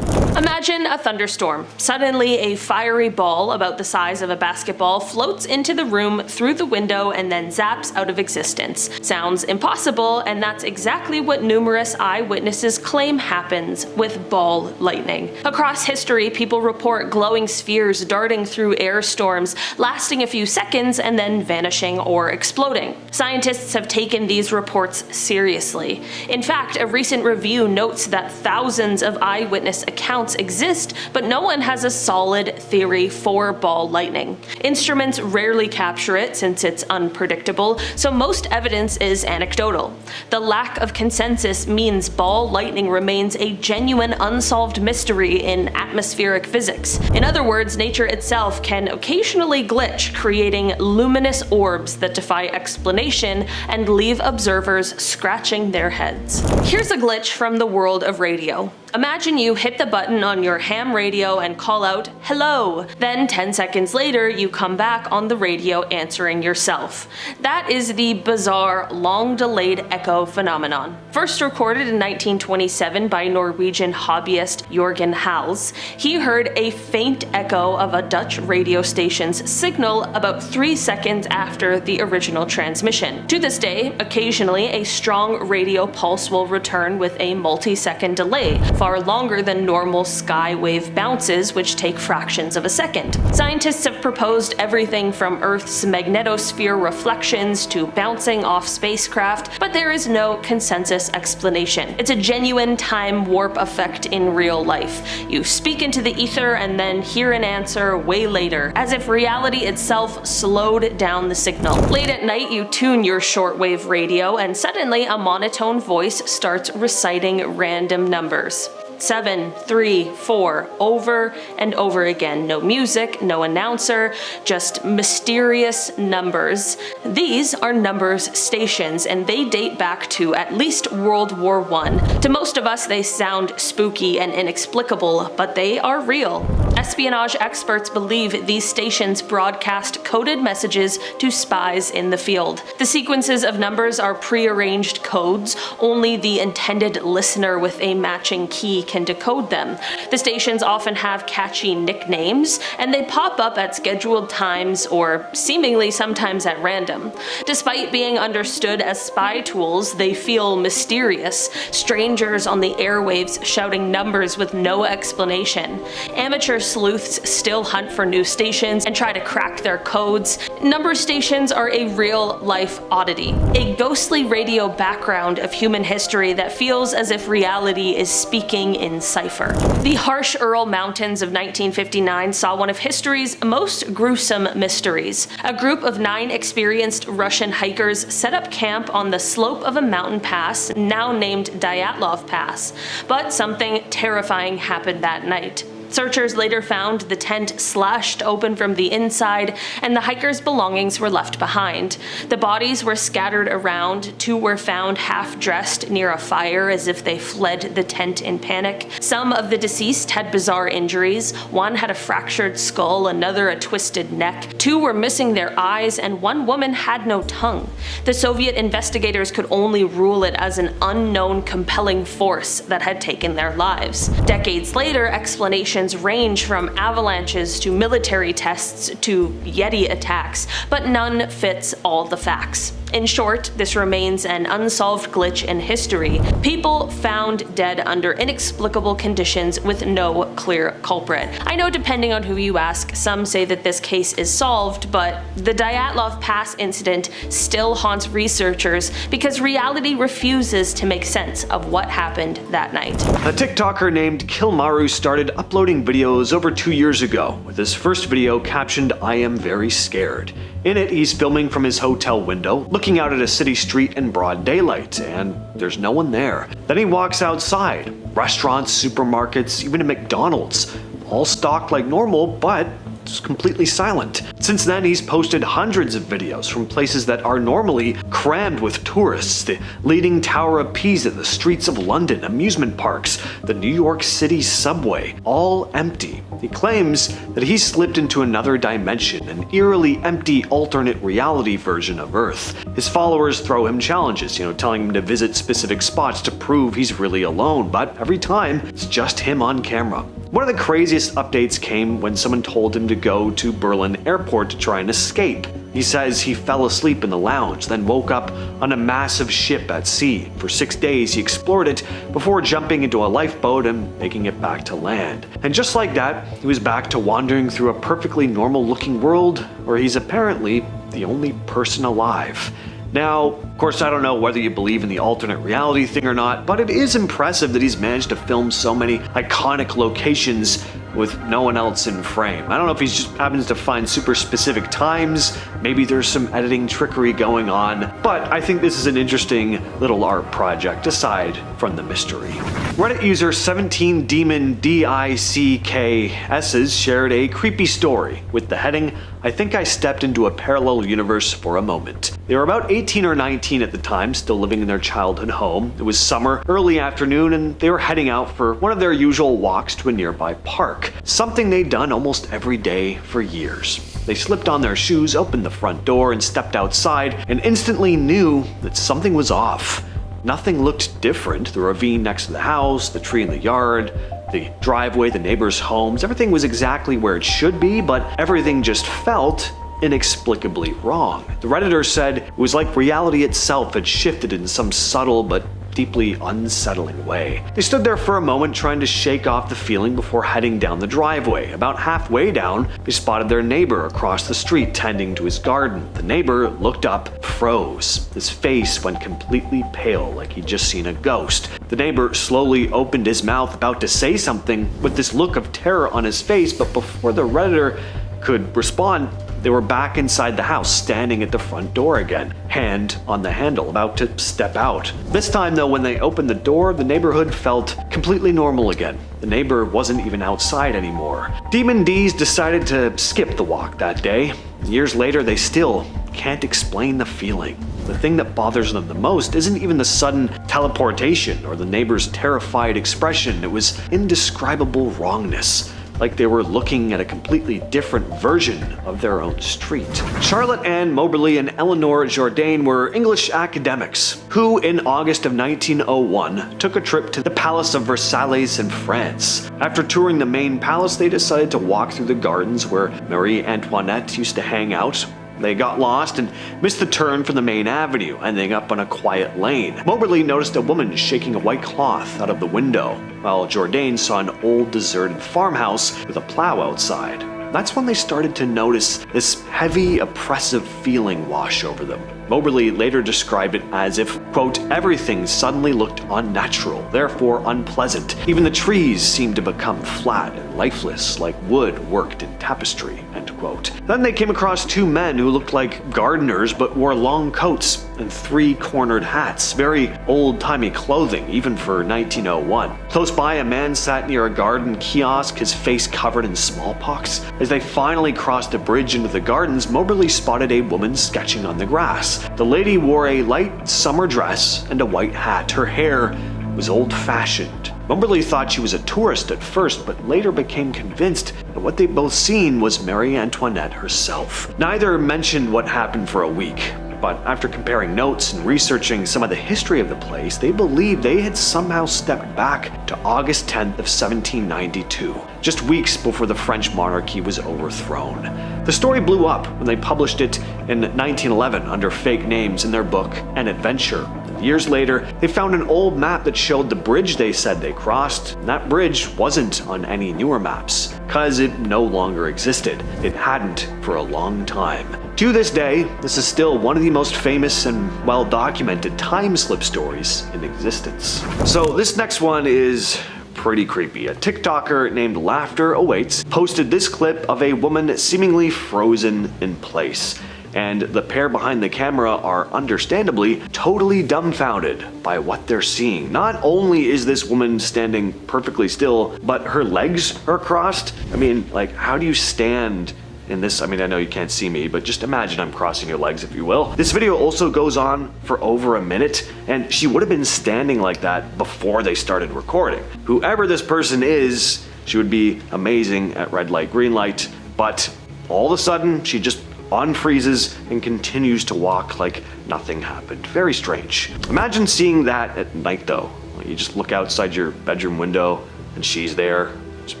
Imagine a thunderstorm. Suddenly, a fiery ball about the size of a basketball floats into the room through the window and then zaps out of existence. Sounds impossible, and that's exactly what numerous eyewitnesses claim happens with ball lightning. Across history, people report glowing spheres darting through air storms, lasting a few seconds and then vanishing or exploding. Scientists have taken these reports seriously. In fact, a recent review notes that thousands of eyewitness accounts exist, but no one has a solid theory for ball lightning. Instruments rarely capture it since it's unpredictable, so most evidence is anecdotal. The lack of consensus means ball lightning remains a genuine unsolved mystery in atmospheric physics. In other words, nature itself can occasionally glitch, creating luminous orbs that defy explanation and leave observers scratching their heads. Here's a glitch from the world of radio. Imagine you hit the button on your ham radio and call out, "Hello." Then 10 seconds later, you come back on the radio answering yourself. That is the bizarre, long-delayed echo phenomenon. First recorded in 1927 by Norwegian hobbyist Jørgen Hals, he heard a faint echo of a Dutch radio station's signal about 3 seconds after the original transmission. To this day, occasionally a strong radio pulse will return with a multi-second delay, far longer than normal sky wave bounces, which take fractions of a second. Scientists have proposed everything from Earth's magnetosphere reflections to bouncing off spacecraft, but there is no consensus explanation. It's a genuine time warp effect in real life. You speak into the ether and then hear an answer way later, as if reality itself slowed down the signal. Late at night, you tune your shortwave radio and suddenly a monotone voice starts reciting random numbers. 7, 3, 4, over and over again. No music, no announcer, just mysterious numbers. These are numbers stations, and they date back to at least World War I. To most of us, they sound spooky and inexplicable, but they are real. Espionage experts believe these stations broadcast coded messages to spies in the field. The sequences of numbers are prearranged codes. Only the intended listener with a matching key can decode them. The stations often have catchy nicknames, and they pop up at scheduled times or seemingly sometimes at random. Despite being understood as spy tools, they feel mysterious. Strangers on the airwaves shouting numbers with no explanation. Amateur sleuths still hunt for new stations and try to crack their codes. Number stations are a real-life oddity, a ghostly radio background of human history that feels as if reality is speaking in cipher. The harsh Ural Mountains of 1959 saw one of history's most gruesome mysteries. A group of 9 experienced Russian hikers set up camp on the slope of a mountain pass, now named Dyatlov Pass. But something terrifying happened that night. Searchers later found the tent slashed open from the inside, and the hikers' belongings were left behind. The bodies were scattered around. 2 were found half-dressed near a fire as if they fled the tent in panic. Some of the deceased had bizarre injuries. 1 had a fractured skull, another a twisted neck. 2 were missing their eyes, and 1 woman had no tongue. The Soviet investigators could only rule it as an unknown compelling force that had taken their lives. Decades later, explanations range from avalanches to military tests to Yeti attacks, but none fits all the facts. In short, this remains an unsolved glitch in history. People found dead under inexplicable conditions with no clear culprit. I know depending on who you ask, some say that this case is solved, but the Dyatlov Pass incident still haunts researchers because reality refuses to make sense of what happened that night. A TikToker named Kilmaru started uploading videos over 2 years ago, with his first video captioned, "I am very scared." In it, he's filming from his hotel window, looking out at a city street in broad daylight, and there's no one there. Then he walks outside. Restaurants, supermarkets, even a McDonald's, all stocked like normal, but it's completely silent. Since then, he's posted hundreds of videos from places that are normally crammed with tourists: the Leaning Tower of Pisa, the streets of London, amusement parks, the New York City subway, all empty. He claims that he slipped into another dimension, an eerily empty alternate reality version of Earth. His followers throw him challenges, telling him to visit specific spots to prove he's really alone, but every time, it's just him on camera. One of the craziest updates came when someone told him to go to Berlin airport to try and escape. He says he fell asleep in the lounge, then woke up on a massive ship at sea. For 6 days he explored it before jumping into a lifeboat and making it back to land. And just like that, he was back to wandering through a perfectly normal looking world where he's apparently the only person alive. Now, of course, I don't know whether you believe in the alternate reality thing or not, but it is impressive that he's managed to film so many iconic locations with no one else in frame. I don't know if he just happens to find super specific times, maybe there's some editing trickery going on, but I think this is an interesting little art project aside from the mystery. Reddit user 17DemonDickS's shared a creepy story with the heading, "I think I stepped into a parallel universe for a moment." They were about 18 or 19 at the time, still living in their childhood home. It was summer, early afternoon, and they were heading out for one of their usual walks to a nearby park, something they'd done almost every day for years. They slipped on their shoes, opened the front door, and stepped outside, and instantly knew that something was off. Nothing looked different. The ravine next to the house, the tree in the yard, the driveway, the neighbors' homes, everything was exactly where it should be, but everything just felt inexplicably wrong. The Redditor said it was like reality itself had shifted in some subtle but deeply unsettling way. They stood there for a moment trying to shake off the feeling before heading down the driveway. About halfway down, they spotted their neighbor across the street tending to his garden. The neighbor looked up, froze. His face went completely pale like he'd just seen a ghost. The neighbor slowly opened his mouth about to say something with this look of terror on his face, but before the Redditor could respond, they were back inside the house, standing at the front door again, hand on the handle, about to step out. This time though, when they opened the door, the neighborhood felt completely normal again. The neighbor wasn't even outside anymore. Demon D's decided to skip the walk that day. Years later, they still can't explain the feeling. The thing that bothers them the most isn't even the sudden teleportation or the neighbor's terrified expression. It was indescribable wrongness, like they were looking at a completely different version of their own street. Charlotte Ann Moberly and Eleanor Jourdain were English academics who, in August of 1901, took a trip to the Palace of Versailles in France. After touring the main palace, they decided to walk through the gardens where Marie Antoinette used to hang out. They got lost and missed the turn from the main avenue, ending up on a quiet lane. Moberly noticed a woman shaking a white cloth out of the window, while Jourdain saw an old deserted farmhouse with a plow outside. That's when they started to notice this heavy, oppressive feeling wash over them. Moberly later described it as if, quote, everything suddenly looked unnatural, therefore unpleasant. Even the trees seemed to become flat and lifeless, like wood worked in tapestry, end quote. Then they came across two men who looked like gardeners but wore long coats and three-cornered hats, very old-timey clothing, even for 1901. Close by, a man sat near a garden kiosk, his face covered in smallpox. As they finally crossed a bridge into the gardens, Moberly spotted a woman sketching on the grass. The lady wore a light summer dress and a white hat. Her hair was old-fashioned. Moberly thought she was a tourist at first, but later became convinced that what they'd both seen was Marie Antoinette herself. Neither mentioned what happened for a week, but after comparing notes and researching some of the history of the place, they believed they had somehow stepped back to August 10th of 1792, just weeks before the French monarchy was overthrown. The story blew up when they published it in 1911 under fake names in their book, An Adventure. Years later, they found an old map that showed the bridge they said they crossed. And that bridge wasn't on any newer maps, cause it no longer existed. It hadn't for a long time. To this day, this is still one of the most famous and well-documented time slip stories in existence. So this next one is pretty creepy. A TikToker named Laughter Awaits posted this clip of a woman seemingly frozen in place. And the pair behind the camera are understandably totally dumbfounded by what they're seeing. Not only is this woman standing perfectly still, but her legs are crossed. I mean, like, how do you stand in this? I mean, I know you can't see me, but just imagine I'm crossing your legs, if you will. This video also goes on for over a minute, and she would have been standing like that before they started recording. Whoever this person is, she would be amazing at red light, green light, but all of a sudden, she just unfreezes and continues to walk like nothing happened. Very strange. Imagine seeing that at night though. You just look outside your bedroom window and she's there, just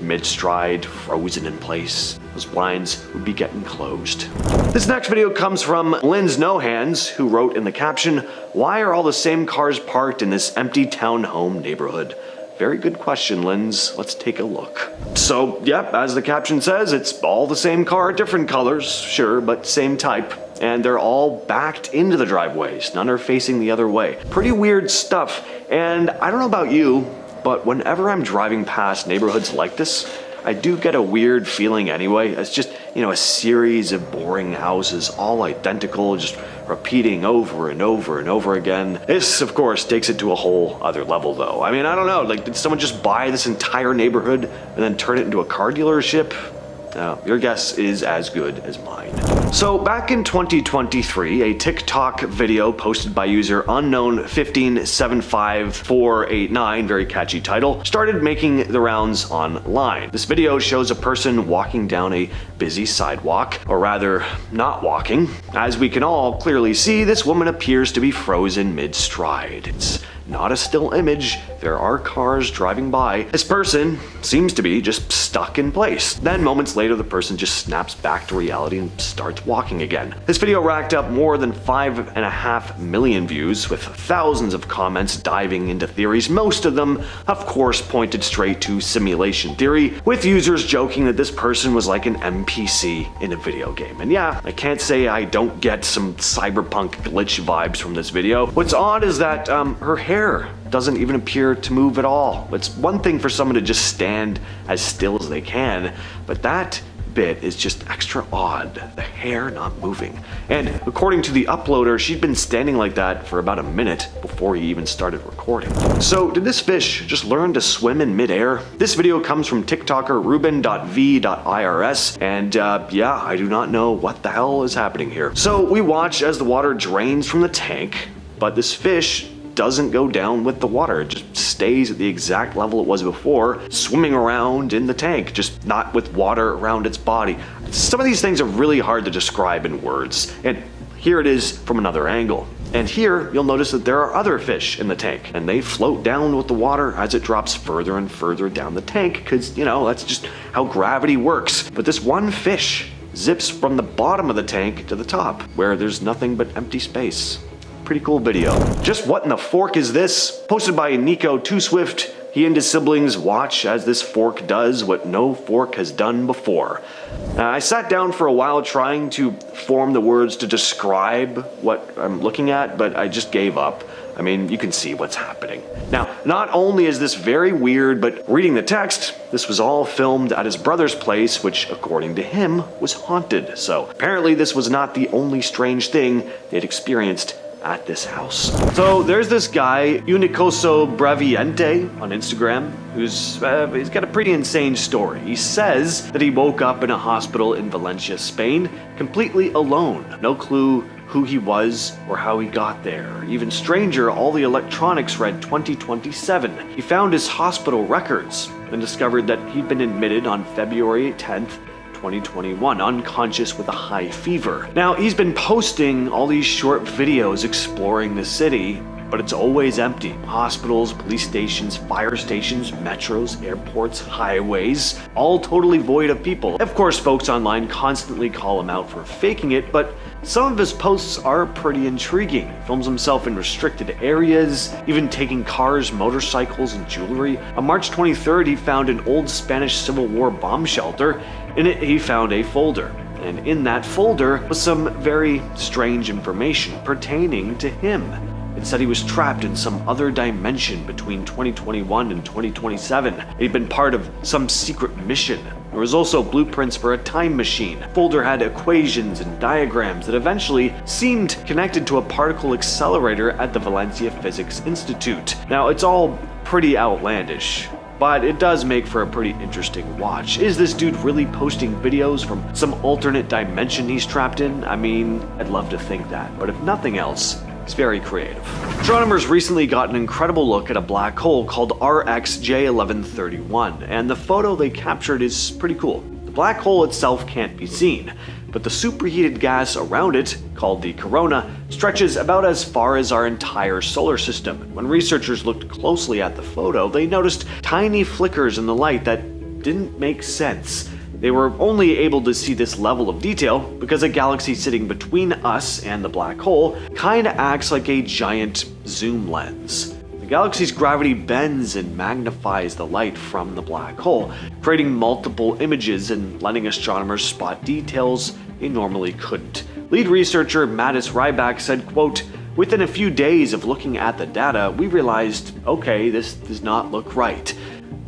mid-stride, frozen in place. Those blinds would be getting closed. This next video comes from Lynn's No Hands, who wrote in the caption, "Why are all the same cars parked in this empty townhome neighborhood?" Very good question, Linz. Let's take a look. So, yep, as the caption says, it's all the same car, different colors, sure, but same type. And they're all backed into the driveways. None are facing the other way. Pretty weird stuff. And I don't know about you, but whenever I'm driving past neighborhoods like this, I do get a weird feeling anyway. It's just, a series of boring houses, all identical, just repeating over and over and over again. This, of course, takes it to a whole other level though. I mean, I don't know, like, did someone just buy this entire neighborhood and then turn it into a car dealership? Your guess is as good as mine. So back in 2023, a TikTok video posted by user unknown1575489, very catchy title, started making the rounds online. This video shows a person walking down a busy sidewalk, or rather, not walking. As we can all clearly see, this woman appears to be frozen mid-stride. It's not a still image. There are cars driving by. This person seems to be just stuck in place. Then moments later, the person just snaps back to reality and starts walking again. This video racked up more than 5.5 million views, with thousands of comments diving into theories. Most of them, of course, pointed straight to simulation theory, with users joking that this person was like an NPC in a video game. And yeah, I can't say I don't get some cyberpunk glitch vibes from this video. What's odd is that her hair doesn't even appear to move at all. It's one thing for someone to just stand as still as they can, but that bit is just extra odd. The hair not moving. And according to the uploader, she'd been standing like that for about a minute before he even started recording. So did this fish just learn to swim in midair? This video comes from TikToker Ruben.v.irs, and yeah, I do not know what the hell is happening here. So we watch as the water drains from the tank, but this fish doesn't go down with the water. It just stays at the exact level it was before, swimming around in the tank, just not with water around its body. Some of these things are really hard to describe in words, and here it is from another angle. And here, you'll notice that there are other fish in the tank, and they float down with the water as it drops further and further down the tank, because, you know, that's just how gravity works. But this one fish zips from the bottom of the tank to the top, where there's nothing but empty space. Pretty cool video. Just what in the fork is this? Posted by Nico Too Swift. He and his siblings watch as this fork does what no fork has done before. I sat down for a while trying to form the words to describe what I'm looking at, but I just gave up. I mean, you can see what's happening. Now, not only is this very weird, but reading the text, this was all filmed at his brother's place, which, according to him, was haunted. So apparently this was not the only strange thing they'd experienced at this house. So there's this guy, Unicoso Braviente on Instagram, who's he's got a pretty insane story. He says that he woke up in a hospital in Valencia, Spain, completely alone. No clue who he was or how he got there. Even stranger, all the electronics read 2027. He found his hospital records and discovered that he'd been admitted on February 10th, 2021, unconscious with a high fever. Now, he's been posting all these short videos exploring the city, but it's always empty. Hospitals, police stations, fire stations, metros, airports, highways, all totally void of people. Of course, folks online constantly call him out for faking it, but some of his posts are pretty intriguing. He films himself in restricted areas, even taking cars, motorcycles, and jewelry. On March 23rd, he found an old Spanish Civil War bomb shelter. In it, he found a folder. And in that folder was some very strange information pertaining to him. It said he was trapped in some other dimension between 2021 and 2027. He'd been part of some secret mission. There was also blueprints for a time machine. The folder had equations and diagrams that eventually seemed connected to a particle accelerator at the Valencia Physics Institute. Now, it's all pretty outlandish, but it does make for a pretty interesting watch. Is this dude really posting videos from some alternate dimension he's trapped in? I mean, I'd love to think that, but if nothing else, it's very creative. Astronomers recently got an incredible look at a black hole called RxJ1131, and the photo they captured is pretty cool. The black hole itself can't be seen, but the superheated gas around it, called the corona, stretches about as far as our entire solar system. When researchers looked closely at the photo, they noticed tiny flickers in the light that didn't make sense. They were only able to see this level of detail because a galaxy sitting between us and the black hole kinda acts like a giant zoom lens. The galaxy's gravity bends and magnifies the light from the black hole, creating multiple images and letting astronomers spot details they normally couldn't. Lead researcher Mattis Ryback said, quote, "Within a few days of looking at the data, we realized, okay, this does not look right.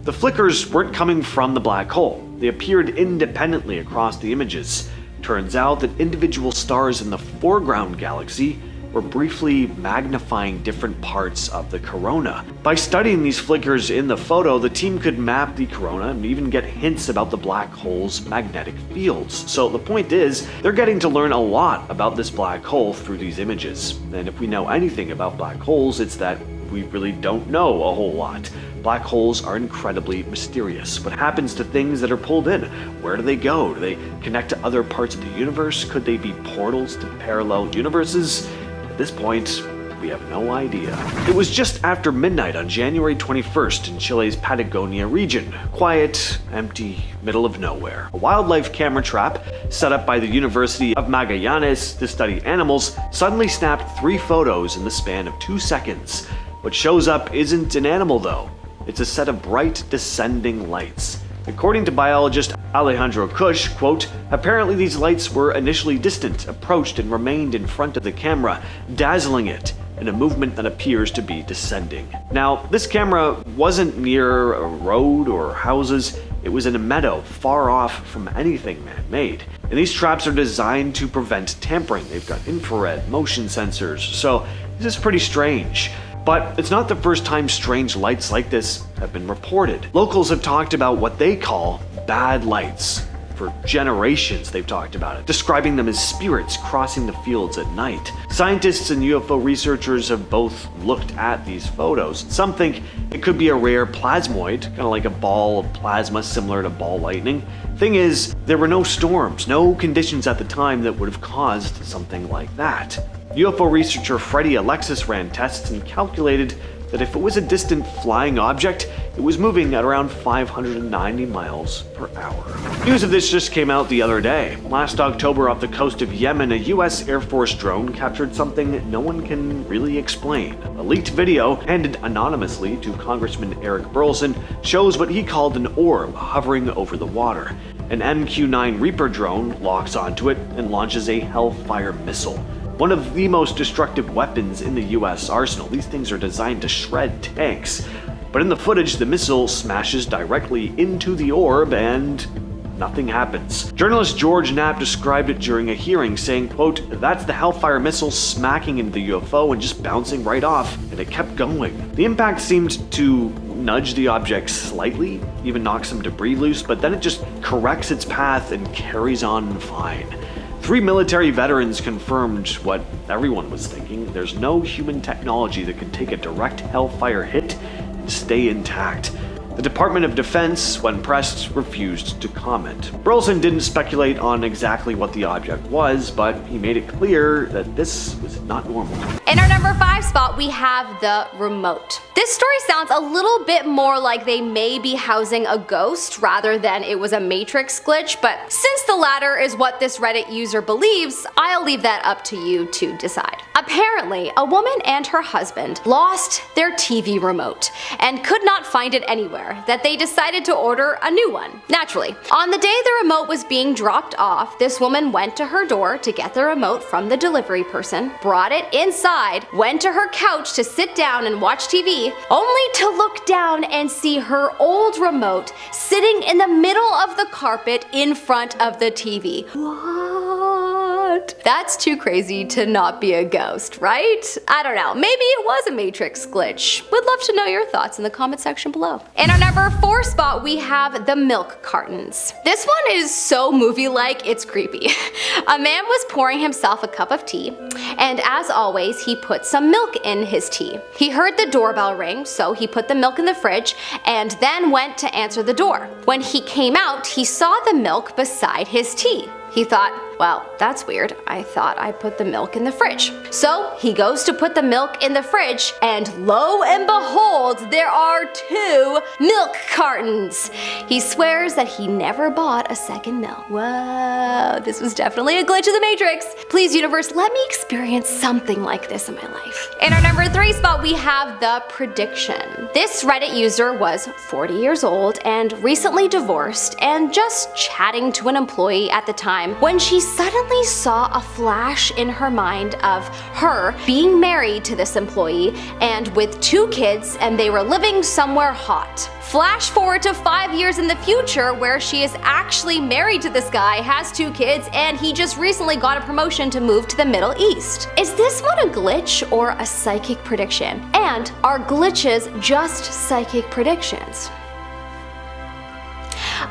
The flickers weren't coming from the black hole. They appeared independently across the images. Turns out that individual stars in the foreground galaxy were briefly magnifying different parts of the corona. By studying these flickers in the photo, the team could map the corona and even get hints about the black hole's magnetic fields. So the point is, they're getting to learn a lot about this black hole through these images. And if we know anything about black holes, it's that we really don't know a whole lot. Black holes are incredibly mysterious. What happens to things that are pulled in? Where do they go? Do they connect to other parts of the universe? Could they be portals to parallel universes? At this point, We have no idea. It was just after midnight on January 21st in Chile's Patagonia region. Quiet, empty, middle of nowhere. A wildlife camera trap set up by the University of Magallanes to study animals suddenly snapped 3 photos in the span of 2 seconds. What shows up isn't an animal though. It's a set of bright descending lights. According to biologist Alejandro Kush, quote, apparently these lights were initially distant, approached and remained in front of the camera, dazzling it in a movement that appears to be descending. Now, this camera wasn't near a road or houses, it was in a meadow far off from anything man-made. And these traps are designed to prevent tampering. They've got infrared, motion sensors, so this is pretty strange. But it's not the first time strange lights like this have been reported. Locals have talked about what they call bad lights. For generations they've talked about it, describing them as spirits crossing the fields at night. Scientists and UFO researchers have both looked at these photos. Some think it could be a rare plasmoid, kind of like a ball of plasma similar to ball lightning. Thing is, there were no storms, no conditions at the time that would have caused something like that. UFO researcher Freddie Alexis ran tests and calculated that if it was a distant flying object, it was moving at around 590 miles per hour. News of this just came out the other day. Last October off the coast of Yemen, a US Air Force drone captured something no one can really explain. A leaked video, handed anonymously to Congressman Eric Burleson, shows what he called an orb hovering over the water. An MQ-9 Reaper drone locks onto it and launches a Hellfire missile. One of the most destructive weapons in the US arsenal. These things are designed to shred tanks. But in the footage, the missile smashes directly into the orb and nothing happens. Journalist George Knapp described it during a hearing, saying, quote, that's the Hellfire missile smacking into the UFO and just bouncing right off, and it kept going. The impact seemed to nudge the object slightly, even knock some debris loose, but then it just corrects its path and carries on fine. 3 military veterans confirmed what everyone was thinking. There's no human technology that can take a direct Hellfire hit and stay intact. The Department of Defense, when pressed, refused to comment. Burleson didn't speculate on exactly what the object was, but he made it clear that this was not normal. In our number 5 spot, we have the remote. This story sounds a little bit more like they may be housing a ghost rather than it was a Matrix glitch, but since the latter is what this Reddit user believes, I'll leave that up to you to decide. Apparently, a woman and her husband lost their TV remote and could not find it anywhere, that they decided to order a new one. Naturally, on the day the remote was being dropped off, this woman went to her door to get the remote from the delivery person, brought it inside, went to her couch to sit down and watch TV, only to look down and see her old remote sitting in the middle of the carpet in front of the TV. What? That's too crazy to not be a ghost, right? I don't know, maybe it was a Matrix glitch. Would love to know your thoughts in the comment section below. In our number 4 spot, we have the milk cartons. This one is so movie-like, it's creepy. A man was pouring himself a cup of tea, and as always, he put some milk in his tea. He heard the doorbell ring, so he put the milk in the fridge and then went to answer the door. When he came out, he saw the milk beside his tea. He thought, well, that's weird. I thought I put the milk in the fridge. So he goes to put the milk in the fridge, and lo and behold, there are 2 milk cartons. He swears that he never bought a second milk. Whoa, this was definitely a glitch of the Matrix. Please, universe, let me experience something like this in my life. In our number 3 spot, we have the prediction. This Reddit user was 40 years old and recently divorced and just chatting to an employee at the time when she suddenly saw a flash in her mind of her being married to this employee and with 2 kids, and they were living somewhere hot. Flash forward to 5 years in the future where she is actually married to this guy, has 2 kids, and he just recently got a promotion to move to the Middle East. Is this one a glitch or a psychic prediction? And are glitches just psychic predictions?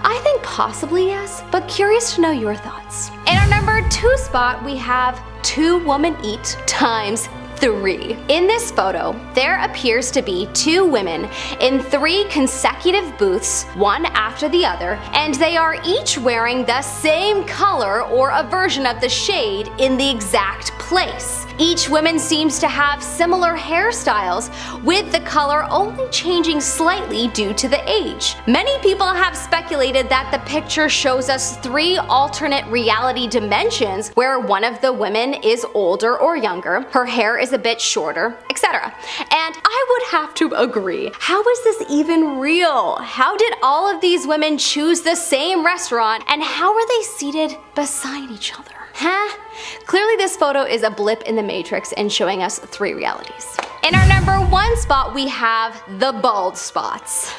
I think possibly yes, but curious to know your thoughts. In our number 2 spot, we have 2 women eat times 3. In this photo, there appears to be 2 women in 3 consecutive booths, one after the other, and they are each wearing the same color or a version of the shade in the exact place. Each woman seems to have similar hairstyles, with the color only changing slightly due to the age. Many people have speculated that the picture shows us 3 alternate reality dimensions where one of the women is older or younger, her hair is a bit shorter, etc. And I would have to agree. How is this even real? How did all of these women choose the same restaurant, and how are they seated beside each other? Huh? Clearly this photo is a blip in the matrix and showing us 3 realities. In our number 1 spot we have the bald spots.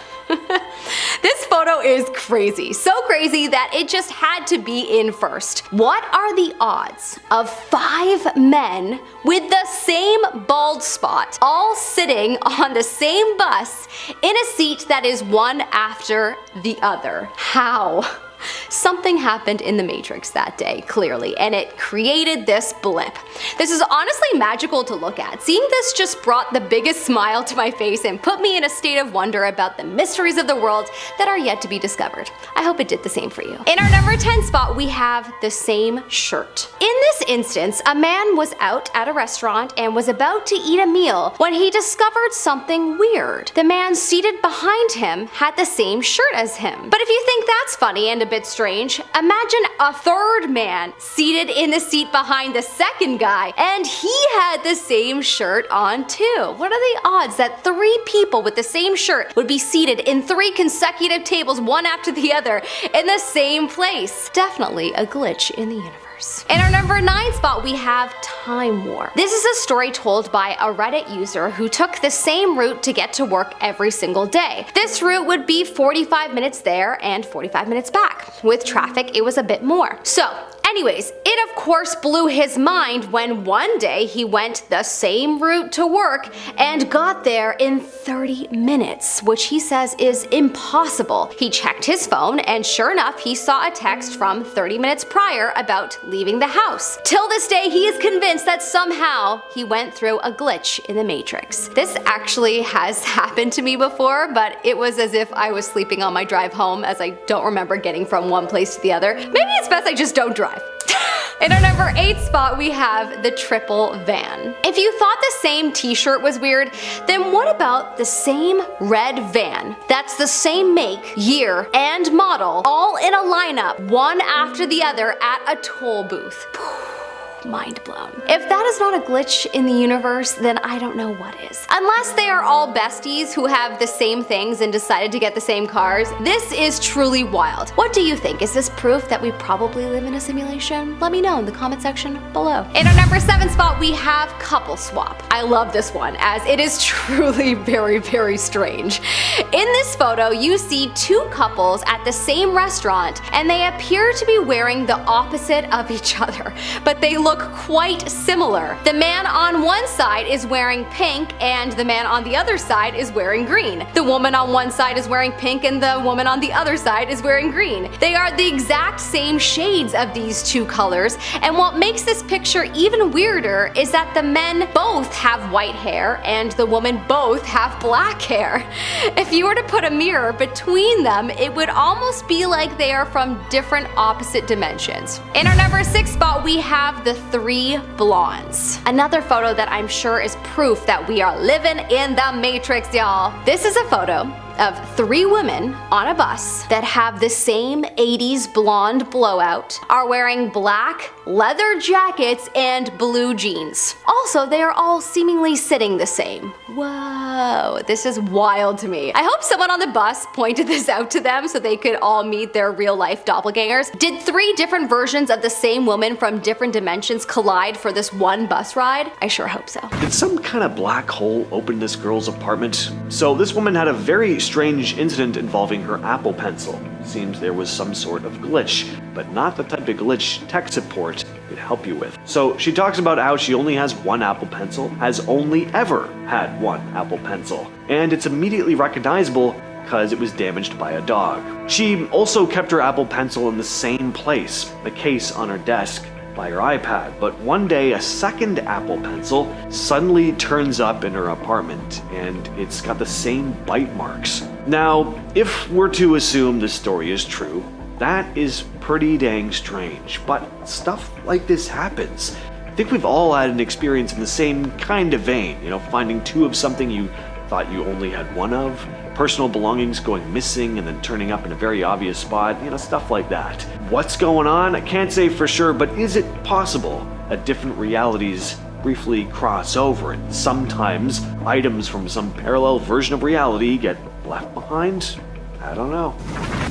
This photo is crazy. So crazy that it just had to be in first. What are the odds of 5 men with the same bald spot all sitting on the same bus in a seat that is one after the other? How? Something happened in the Matrix that day, clearly, and it created this blip. This is honestly magical to look at. Seeing this just brought the biggest smile to my face and put me in a state of wonder about the mysteries of the world that are yet to be discovered. I hope it did the same for you. In our number 10 spot, we have the same shirt. In this instance, a man was out at a restaurant and was about to eat a meal when he discovered something weird. The man seated behind him had the same shirt as him. But if you think that's funny and a bit strange, imagine a third man seated in the seat behind the second guy, and he had the same shirt on too. What are the odds that 3 people with the same shirt would be seated in 3 consecutive tables, one after the other, in the same place? Definitely a glitch in the universe. In our number 9 spot, we have Time War. This is a story told by a Reddit user who took the same route to get to work every single day. This route would be 45 minutes there and 45 minutes back. With traffic, it was a bit more. So, anyways, it of course blew his mind when one day he went the same route to work and got there in 30 minutes, which he says is impossible. He checked his phone and sure enough, he saw a text from 30 minutes prior about leaving the house. Till this day, he is convinced that somehow he went through a glitch in the Matrix. This actually has happened to me before, but it was as if I was sleeping on my drive home, as I don't remember getting from one place to the other. Maybe it's best I just don't drive. In our number 8 spot, we have the triple van. If you thought the same t-shirt was weird, then what about the same red van that's the same make, year, and model, all in a lineup, one after the other at a toll booth? Mind blown. If that is not a glitch in the universe, then I don't know what is. Unless they are all besties who have the same things and decided to get the same cars, this is truly wild. What do you think? Is this proof that we probably live in a simulation? Let me know in the comment section below. In our number 7 spot, we have couple swap. I love this one as it is truly very, very strange. In this photo, you see 2 couples at the same restaurant and they appear to be wearing the opposite of each other, but they look quite similar. The man on one side is wearing pink and the man on the other side is wearing green. The woman on one side is wearing pink and the woman on the other side is wearing green. They are the exact same shades of these 2 colors, and what makes this picture even weirder is that the men both have white hair and the women both have black hair. If you were to put a mirror between them, it would almost be like they are from different opposite dimensions. In our number 6 spot, we have the 3 blondes. Another photo that I'm sure is proof that we are living in the Matrix, y'all. This is a photo of 3 women on a bus that have the same 80s blonde blowout, are wearing black leather jackets and blue jeans. Also, they are all seemingly sitting the same. Whoa, this is wild to me. I hope someone on the bus pointed this out to them so they could all meet their real life doppelgangers. Did 3 different versions of the same woman from different dimensions collide for this one bus ride? I sure hope so. Did some kind of black hole open this girl's apartment? So this woman had a very strange incident involving her Apple Pencil. Seems there was some sort of glitch, but not the type of glitch tech support could help you with. So she talks about how she only has one Apple Pencil, has only ever had one Apple Pencil, and it's immediately recognizable because it was damaged by a dog. She also kept her Apple Pencil in the same place, the case on her desk, by her iPad, but one day a second Apple Pencil suddenly turns up in her apartment and it's got the same bite marks. Now, if we're to assume the story is true, that is pretty dang strange, but stuff like this happens. think we've all had an experience in the same kind of vein, finding two of something you thought you only had one of, personal belongings going missing and then turning up in a very obvious spot, stuff like that. What's going on? I can't say for sure, but is it possible that different realities briefly cross over and sometimes items from some parallel version of reality get left behind? I don't know.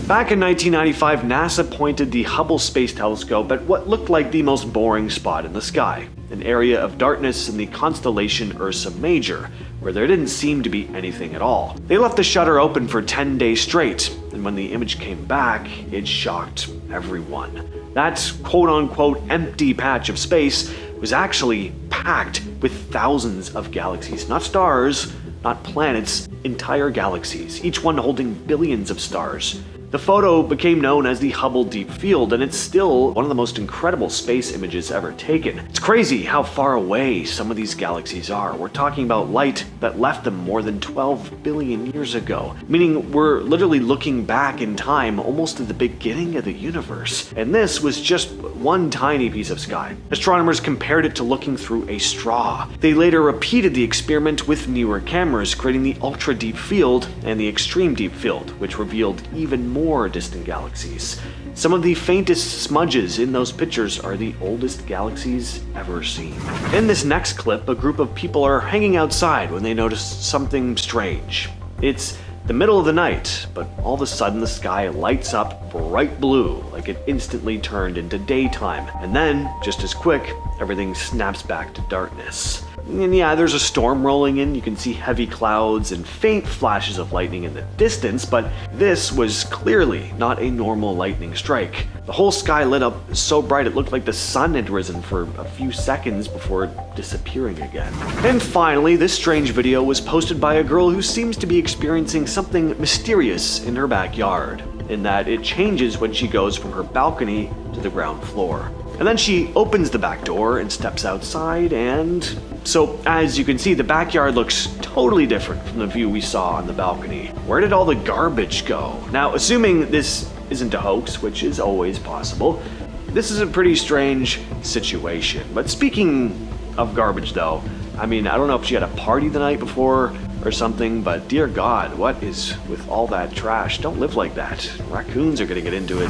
Back in 1995, NASA pointed the Hubble Space Telescope at what looked like the most boring spot in the sky, an area of darkness in the constellation Ursa Major, where there didn't seem to be anything at all. They left the shutter open for 10 days straight, and when the image came back, it shocked everyone. That quote-unquote empty patch of space was actually packed with thousands of galaxies, not stars, not planets, entire galaxies, each one holding billions of stars. The photo became known as the Hubble Deep Field, and it's still one of the most incredible space images ever taken. It's crazy how far away some of these galaxies are. We're talking about light that left them more than 12 billion years ago, meaning we're literally looking back in time almost to the beginning of the universe. And this was just one tiny piece of sky. Astronomers compared it to looking through a straw. They later repeated the experiment with newer cameras, creating the Ultra Deep Field and the Extreme Deep Field, which revealed even more distant galaxies. Some of the faintest smudges in those pictures are the oldest galaxies ever seen. In this next clip, a group of people are hanging outside when they notice something strange. It's the middle of the night, but all of a sudden the sky lights up bright blue, like it instantly turned into daytime. And then, just as quick, everything snaps back to darkness. And yeah, there's a storm rolling in. You can see heavy clouds and faint flashes of lightning in the distance, but this was clearly not a normal lightning strike. The whole sky lit up so bright it looked like the sun had risen for a few seconds before disappearing again. And finally, this strange video was posted by a girl who seems to be experiencing something mysterious in her backyard, in that it changes when she goes from her balcony to the ground floor. And then she opens the back door and steps outside, and so as you can see, the backyard looks totally different from the view we saw on the balcony. Where did all the garbage go? Now, assuming this isn't a hoax, which is always possible, this is a pretty strange situation. But speaking of garbage though, I don't know if she had a party the night before or something, but dear God, what is with all that trash? Don't live like that. Raccoons are gonna get into it.